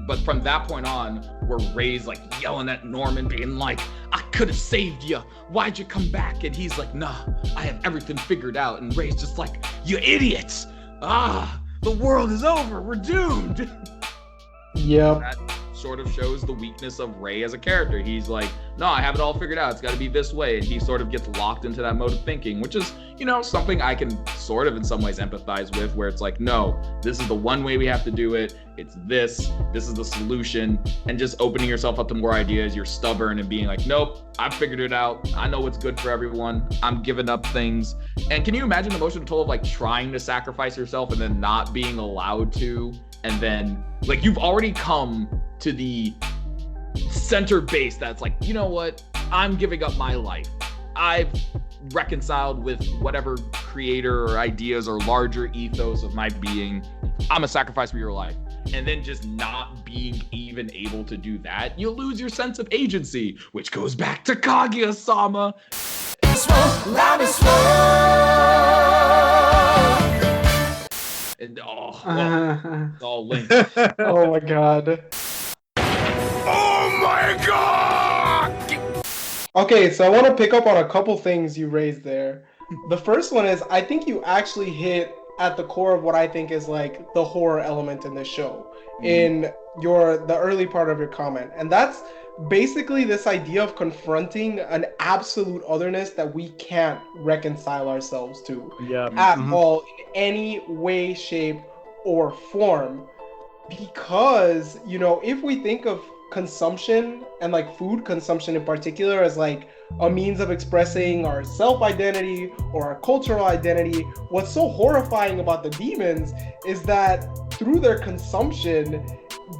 But from that point on, we're raised like yelling at Norman, being like, I could have saved you. Why'd you come back? And he's like, nah, I have everything figured out. And Ray's just like, you idiots. The world is over. We're doomed. Yep. That sort of shows the weakness of Ray as a character. He's like, no, I have it all figured out. It's got to be this way. And he sort of gets locked into that mode of thinking, which is, you know, something I can sort of in some ways empathize with, where it's like, no, this is the one way we have to do it. It's this is the solution. And just opening yourself up to more ideas. You're stubborn and being like, nope, I've figured it out. I know what's good for everyone. I'm giving up things. And can you imagine the emotional toll of like trying to sacrifice yourself and then not being allowed to? And then like you've already come to the center base that's like, you know what? I'm giving up my life. I've reconciled with whatever creator or ideas or larger ethos of my being. I'm a sacrifice for your life. And then just not being even able to do that, you lose your sense of agency, which goes back to Kaguya-sama. And it's all linked. Oh my god. Oh my God! Okay, so I want to pick up on a couple things you raised there. The first one is, I think you actually hit at the core of what I think is like the horror element in this show in the early part of your comment. And that's basically this idea of confronting an absolute otherness that we can't reconcile ourselves to at all in any way, shape, or form. Because, you know, if we think of consumption and like food consumption in particular as like a means of expressing our self-identity or our cultural identity, what's so horrifying about the demons is that through their consumption,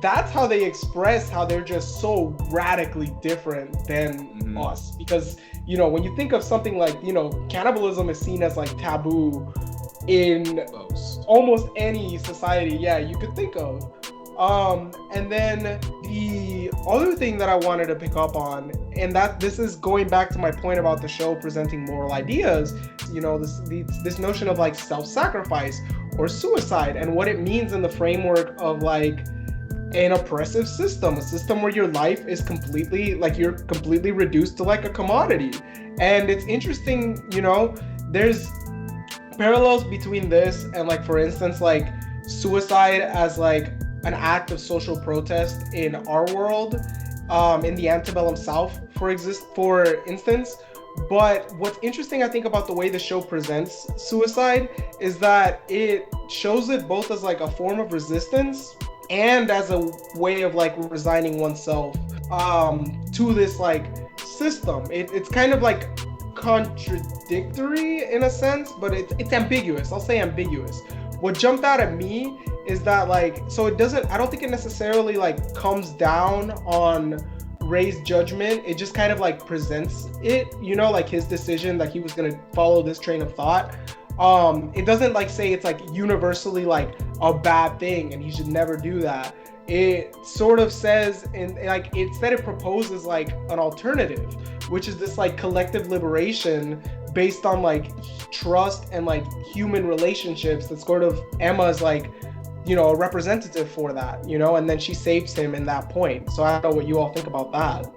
that's how they express how they're just so radically different than us. Because, you know, when you think of something like, you know, cannibalism is seen as like taboo in almost any society, you could think of. And then the other thing that I wanted to pick up on, and that this is going back to my point about the show presenting moral ideas, you know, this notion of like self-sacrifice or suicide and what it means in the framework of like an oppressive system, a system where your life is completely like you're completely reduced to like a commodity. And it's interesting, there's parallels between this and like for instance like suicide as like an act of social protest in our world, in the antebellum South, for instance. But what's interesting, I think, about the way the show presents suicide is that it shows it both as like a form of resistance and as a way of like resigning oneself to this like system. It's kind of like contradictory in a sense, but it's ambiguous. I'll say ambiguous. What jumped out at me is that like, so it doesn't, I don't think it necessarily like comes down on Ray's judgment. It just kind of like presents it, like his decision that he was going to follow this train of thought. It doesn't like say it's like universally like a bad thing and he should never do that. It sort of says, and like instead it proposes like an alternative, which is this like collective liberation based on like trust and like human relationships. That sort of Emma's like, a representative for that, and then she saves him in that point. So I don't know what you all think about that.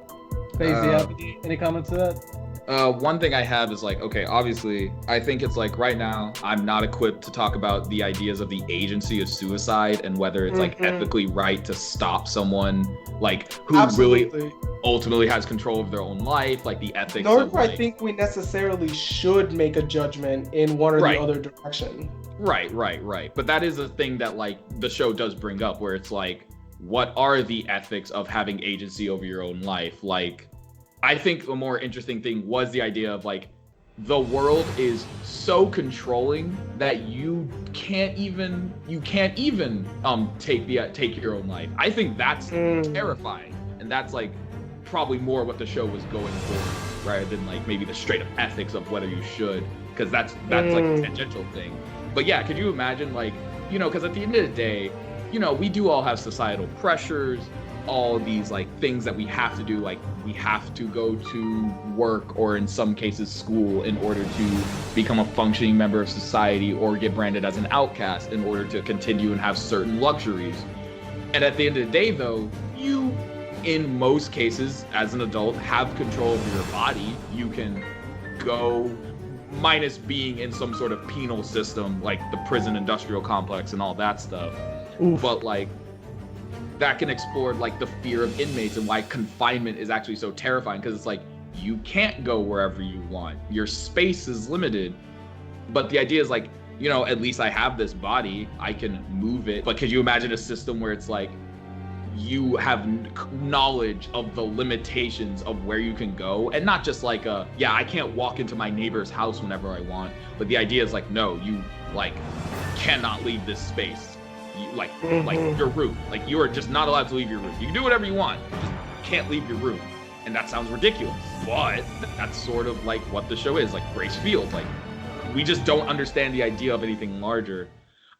Crazy. Have any comments to that? One thing I have is like, okay, obviously, I think it's like right now, I'm not equipped to talk about the ideas of the agency of suicide and whether it's like ethically right to stop someone like who really ultimately has control of their own life, like the ethics. Nor do I think we necessarily should make a judgment in one or the other direction. Right. But that is a thing that like the show does bring up where it's like, what are the ethics of having agency over your own life? Like, I think the more interesting thing was the idea of like, the world is so controlling that you can't even take your own life. I think that's terrifying. And that's like probably more what the show was going for rather than like maybe the straight up ethics of whether you should, because that's like a tangential thing. But yeah, could you imagine like, because at the end of the day, we do all have societal pressures, all these like things that we have to do, like we have to go to work or in some cases school in order to become a functioning member of society or get branded as an outcast in order to continue and have certain luxuries. And at the end of the day though, you in most cases as an adult have control over your body. You can go, minus being in some sort of penal system like the prison industrial complex and all that stuff. Oof. But like that can explore like the fear of inmates and why confinement is actually so terrifying, because it's like you can't go wherever you want, your space is limited. But the idea is like, at least I have this body, I can move it. But could you imagine a system where it's like you have knowledge of the limitations of where you can go, and not just like I can't walk into my neighbor's house whenever I want, but the idea is like, no, you like cannot leave this space, you like your room, like you are just not allowed to leave your room. You can do whatever you want, you just can't leave your room. And that sounds ridiculous, but that's sort of like what the show is, like Grace Field. Like we just don't understand the idea of anything larger.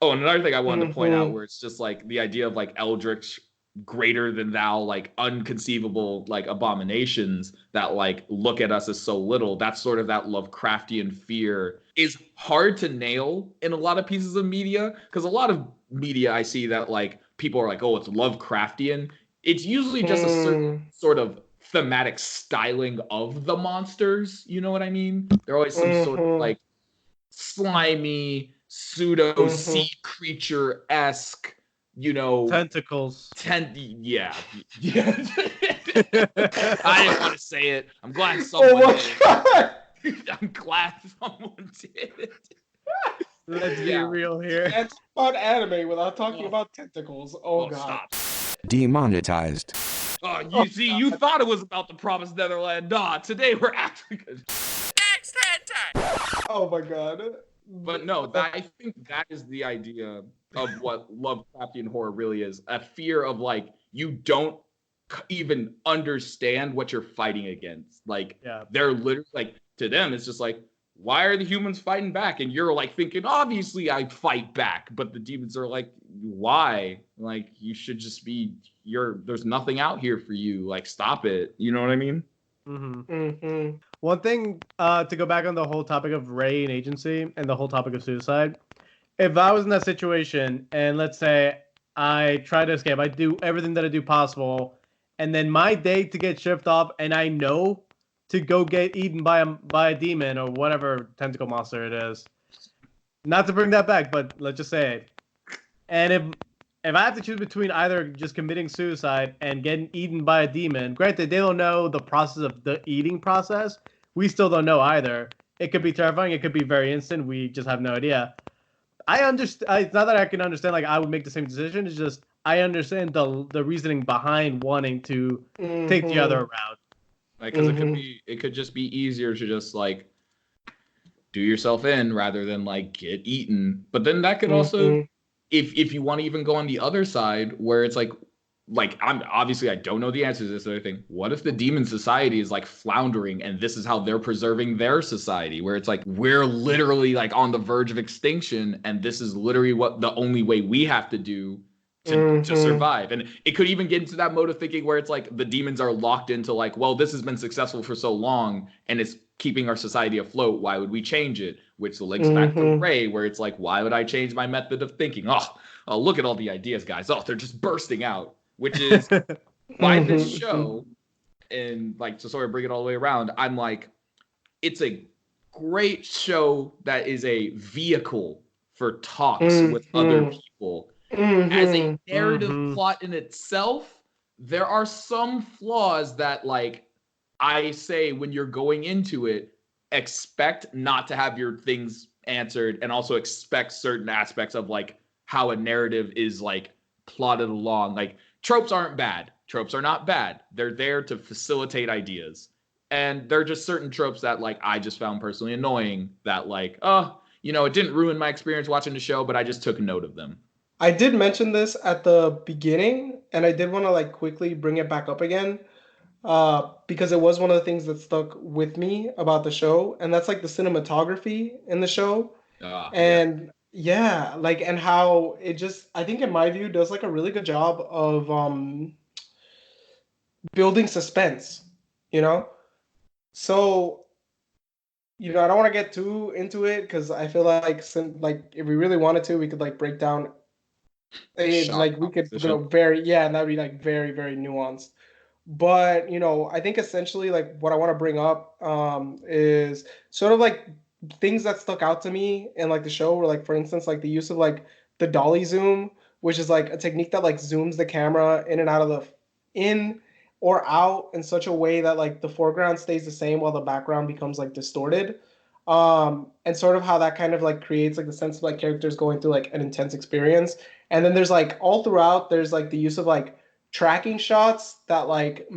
Oh, and another thing I wanted to point out, where it's just like the idea of like eldritch, greater than thou, like unconceivable like abominations that like look at us as so little. That's sort of that Lovecraftian fear is hard to nail in a lot of pieces of media, because a lot of media I see that like people are like, oh, it's Lovecraftian. It's usually just a certain sort of thematic styling of the monsters, you know what I mean? They're always some sort of like slimy pseudo sea creature-esque, tentacles. Yeah. I didn't want to say it. I'm glad someone did. I'm glad someone did it. Let's be real here. Can't talk about anime without talking about tentacles. Oh god. Stop. Demonetized. You thought it was about the Promised Neverland. Nah, today we're actually good. Oh my god. But no, I think that is the idea of what Lovecraftian horror really is. A fear of like, you don't even understand what you're fighting against. Like, they're literally like, to them, it's just like, why are the humans fighting back? And you're like thinking, obviously I fight back. But the demons are like, why? Like, you should just be, there's nothing out here for you. Like, stop it. You know what I mean? One thing to go back on the whole topic of Ray and agency and the whole topic of suicide. If I was in that situation and let's say I try to escape. I do everything that I do possible, and then my day to get shipped off, and I know to go get eaten by a demon or whatever tentacle monster it is. Not to bring that back, but let's just say it. And if I have to choose between either just committing suicide and getting eaten by a demon, granted they don't know the process of the eating process. We still don't know either. It could be terrifying. It could be very instant. We just have no idea. I understand. It's not that I can understand. Like I would make the same decision. It's just I understand the reasoning behind wanting to take the other route. Like, because it could just be easier to just like do yourself in rather than like get eaten. But then that could also, if you want to even go on the other side where it's like I'm obviously I don't know the answer to this other thing. What if the demon society is like floundering and this is how they're preserving their society, where it's like we're literally like on the verge of extinction and this is literally what the only way we have to do to survive. And it could even get into that mode of thinking where it's like the demons are locked into like, well, this has been successful for so long and it's keeping our society afloat. Why would we change it? Which links back to Ray, where it's like, why would I change my method of thinking? Oh, look at all the ideas, guys. Oh, they're just bursting out. Which is by this show, and like to sort of bring it all the way around, I'm like, it's a great show that is a vehicle for talks with other people. As a narrative plot in itself, there are some flaws that, like, I say when you're going into it, expect not to have your things answered, and also expect certain aspects of like how a narrative is like plotted along. Like, tropes aren't bad. Tropes are not bad. They're there to facilitate ideas. And there are just certain tropes that like I just found personally annoying that like, it didn't ruin my experience watching the show, but I just took note of them. I did mention this at the beginning, and I did want to like quickly bring it back up again, because it was one of the things that stuck with me about the show, and that's like the cinematography in the show. And like, and how it just, I think in my view, does like a really good job of building suspense, you know? So, I don't want to get too into it because I feel like if we really wanted to, we could like break down it, like we could go and that'd be like very, very nuanced. But, I think essentially like what I want to bring up is sort of like things that stuck out to me in like the show were like, for instance, like the use of like the dolly zoom, which is like a technique that like zooms the camera in and out of in or out in such a way that like the foreground stays the same while the background becomes like distorted. And sort of how that kind of like creates like the sense of like characters going through like an intense experience. And then there's like all throughout, there's like the use of like tracking shots that like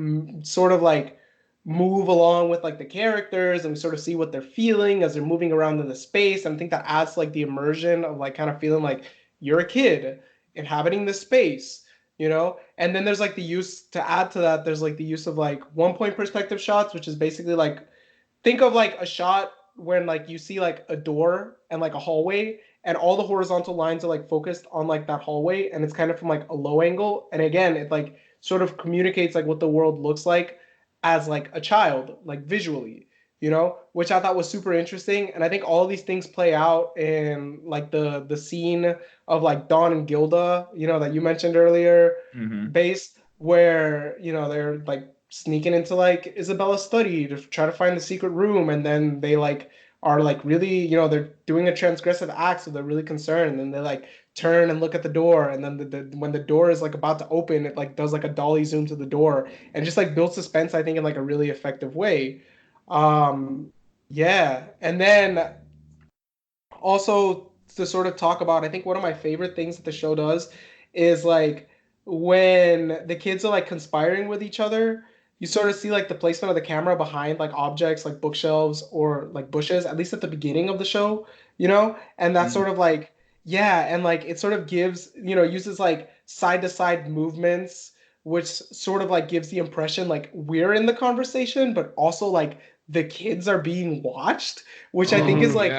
sort of like move along with like the characters, and we sort of see what they're feeling as they're moving around in the space. And I think that adds like the immersion of like kind of feeling like you're a kid inhabiting this space, And then there's like the use to add to that, there's like the use of like 1 point perspective shots, which is basically like, think of like a shot when like you see like a door and like a hallway, and all the horizontal lines are like focused on like that hallway, and it's kind of from like a low angle. And again, it like sort of communicates like what the world looks like as like a child, like visually, which I thought was super interesting. And I think all of these things play out in like the scene of like Dawn and Gilda, that you mentioned earlier, base, where, they're like sneaking into like Isabella's study to try to find the secret room, and then they like are like really, they're doing a transgressive act, so they're really concerned, and then they like turn and look at the door, and then when the door is like about to open, it like does like a dolly zoom to the door and just like builds suspense, I think, in like a really effective way. And then also to sort of talk about, I think one of my favorite things that the show does is like when the kids are like conspiring with each other, you sort of see like the placement of the camera behind like objects like bookshelves or like bushes, at least at the beginning of the show, and that's sort of like, and like it sort of gives, uses like side to side movements, which sort of like gives the impression like we're in the conversation, but also like the kids are being watched, which I think is like,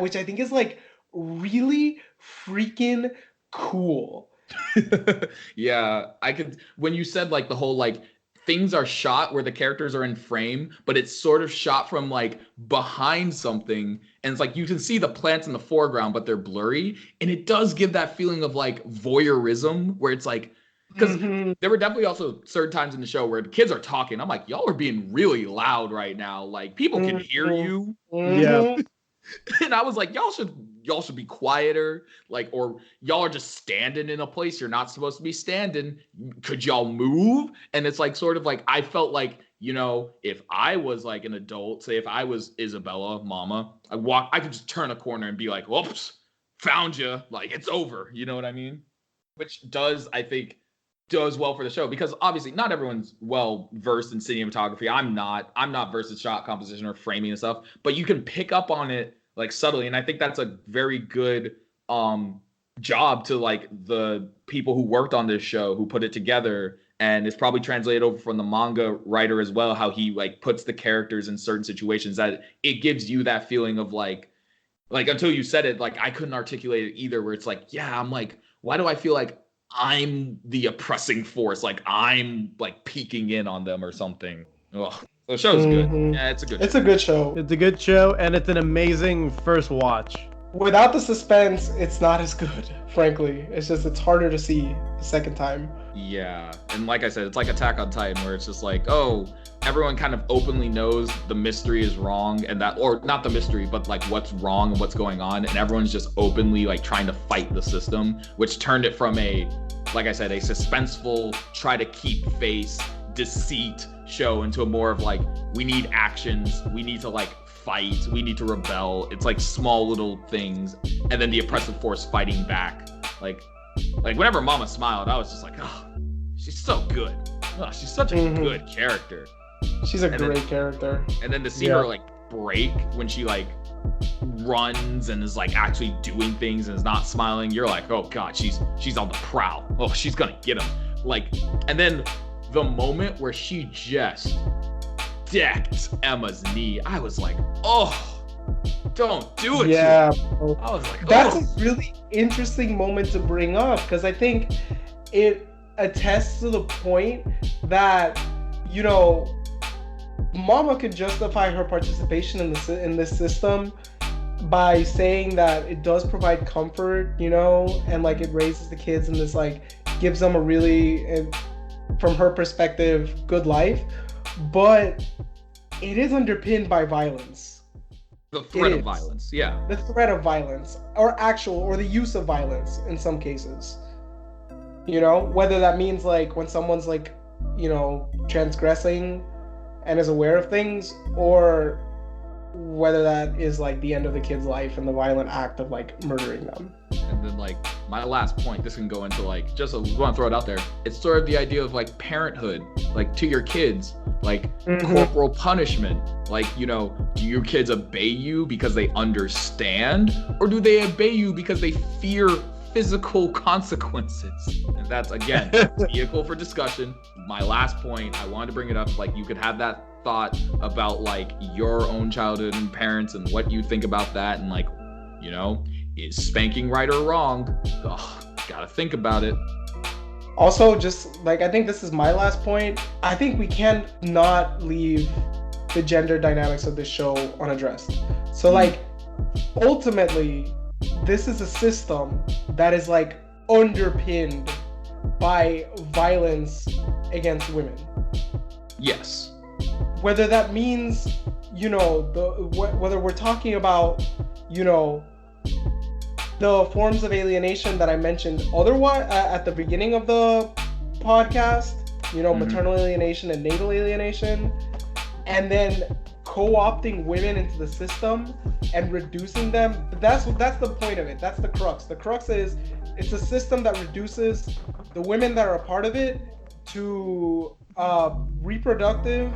which I think is like really freaking cool. Yeah, I could, when you said like the whole like things are shot where the characters are in frame, but it's sort of shot from like behind something. And it's like you can see the plants in the foreground, but they're blurry. And it does give that feeling of like voyeurism where it's like, because there were definitely also certain times in the show where the kids are talking. I'm like, y'all are being really loud right now. Like people can hear you. Yeah. And I was like, y'all should be quieter, like, or y'all are just standing in a place you're not supposed to be standing. Could y'all move? And it's like sort of like I felt like, you know, if I was like an adult, say if I was Isabella, Mama, I could just turn a corner and be like, whoops, found you, like it's over. You know what I mean? Which does, I think, does well for the show because obviously not everyone's well versed in cinematography. I'm not versed in shot composition or framing and stuff, but you can pick up on it like subtly. And I think that's a very good job to like the people who worked on this show, who put it together. And it's probably translated over from the manga writer as well, how he like puts the characters in certain situations that it gives you that feeling of like until you said it, like I couldn't articulate it either, where it's like, yeah, I'm like, why do I feel like I'm the oppressing force? Like I'm like peeking in on them or something. Ugh. So the show's good. Yeah, it's a good show. It's a good show. It's a good show, and it's an amazing first watch. Without the suspense, it's not as good, frankly. It's harder to see the second time. Yeah, and like I said, it's like Attack on Titan, where it's just like, oh, everyone kind of openly knows the mystery is wrong, and that, or not the mystery, but like what's wrong and what's going on, and everyone's just openly like trying to fight the system, which turned it from a, like I said, a suspenseful, try to keep face, deceit show into a more of like, we need actions, we need to like fight, we need to rebel. It's like small little things, and then the oppressive force fighting back. Like whenever Mama smiled, I was just like, oh, she's so good. Oh, she's such a good character. She's a great character. And then to see her like break when she like runs and is like actually doing things and is not smiling, you're like, oh god, she's on the prowl. Oh, she's gonna get him. Like, and then the moment where she just decked Emma's knee, I was like, oh, don't do it. Yeah, to her. I was like, that's a really interesting moment to bring up, because I think it attests to the point that, you know, Mama can justify her participation in this system by saying that it does provide comfort, you know, and like it raises the kids and this like gives them a really, from her perspective, good life, but it is underpinned by violence. The threat of violence, yeah. The threat of violence, or the use of violence in some cases. You know, whether that means like when someone's like, you know, transgressing and is aware of things, or whether that is like the end of the kid's life and the violent act of like murdering them. And then like my last point, this can go into like, just we want to throw it out there. It's sort of the idea of like parenthood, like to your kids, like corporal punishment. Like, you know, do your kids obey you because they understand, or do they obey you because they fear physical consequences? And that's, again, vehicle for discussion. My last point, I wanted to bring it up, like you could have that thought about like your own childhood and parents and what you think about that, and like, you know, is spanking right or wrong? Gotta think about it. Also, just like, I think this is my last point, I think we can't not leave the gender dynamics of this show unaddressed. So like, ultimately, this is a system that is like underpinned by violence against women. Yes. Whether that means, you know, whether we're talking about, you know, the forms of alienation that I mentioned otherwise at the beginning of the podcast, you know, maternal alienation and natal alienation, and then co-opting women into the system and reducing them. That's the point of it. That's the crux. The crux is it's a system that reduces the women that are a part of it to reproductive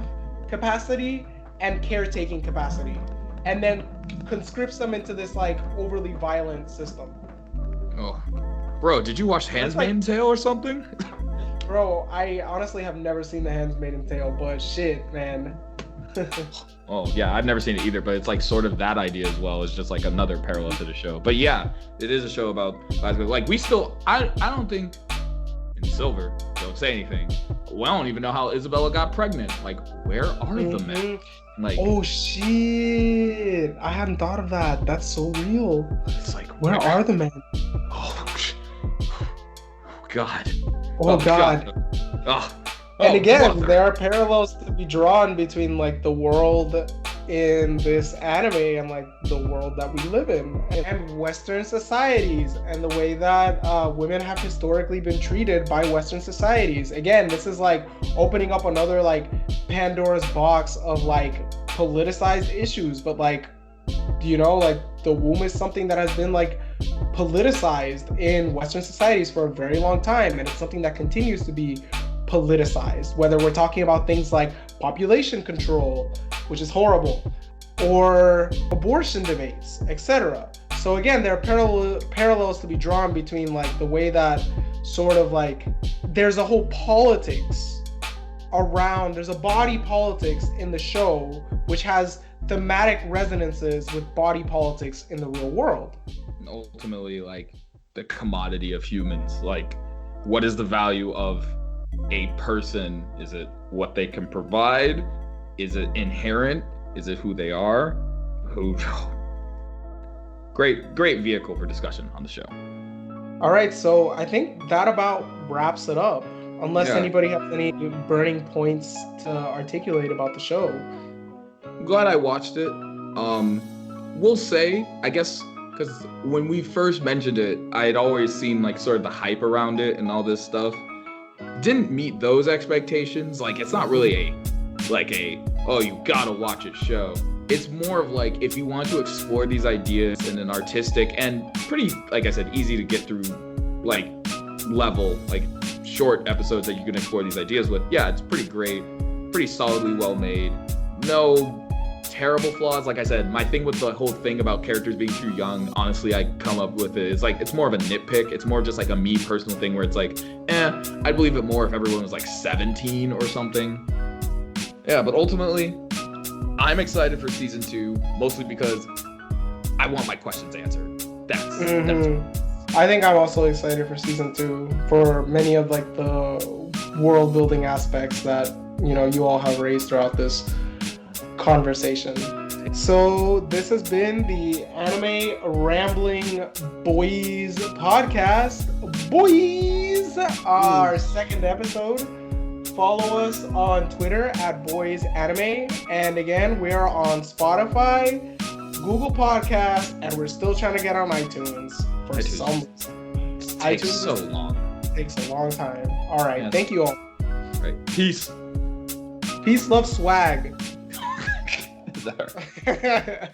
capacity and caretaking capacity, and then conscripts them into this like overly violent system. Oh, bro, did you watch Handmaid's Tale or something? Bro, I honestly have never seen The Handmaid's Tale, but shit, man. Oh yeah, I've never seen it either, but it's like sort of that idea as well. It's just like another parallel to the show. But yeah, it is a show about like we still. I don't think and Silver don't say anything. We don't even know how Isabella got pregnant. Like, where are the men? Like, oh shit! I hadn't thought of that. That's so real. it's like, Where are the men? Oh, God. Oh God. Oh. And again, mother. there are parallels to be drawn between like the world in this anime and like the world that we live in, and Western societies, and the way that women have historically been treated by Western societies. Again, this is like opening up another like Pandora's box of like politicized issues, but like, you know, like the womb is something that has been like politicized in Western societies for a very long time, and it's something that continues to be politicized, whether we're talking about things like population control, which is horrible, or abortion debates, etc. So again, there are parallels to be drawn between like the way that sort of like there's a whole politics around, there's a body politics in the show which has thematic resonances with body politics in the real world. And ultimately, like, the commodity of humans, like, what is the value of a person? Is it what they can provide? Is it inherent? Is it who they are? Great vehicle for discussion on the show. All right, so I think that about wraps it up, unless anybody has any burning points to articulate about the show. I'm glad I watched it. We'll say, I guess, because when we first mentioned it, I had always seen like sort of the hype around it and all this stuff. Didn't meet those expectations. Like, it's not really a oh, you gotta watch it show. It's more of like, if you want to explore these ideas in an artistic and pretty, like I said, easy to get through like level, like short episodes that you can explore these ideas with. Yeah, it's pretty great, pretty solidly well made. No terrible flaws. Like I said, my thing with the whole thing about characters being too young, honestly, I come up with it. It's like, it's more of a nitpick. It's more just like a me personal thing where it's like, I'd believe it more if everyone was like 17 or something. Yeah, but ultimately, I'm excited for season 2, mostly because I want my questions answered. That's I think I'm also excited for season 2 for many of like the world building aspects that, you know, you all have raised throughout this conversation. So this has been the Anime Rambling Boys podcast. Boys, our second episode. Follow us on Twitter at Boys Anime, and again, we are on Spotify, Google Podcasts, and we're still trying to get on iTunes for some reason. It takes so long. Takes a long time. All right, Yes. Thank you all. Right. Peace. Peace, love, swag. Is that right?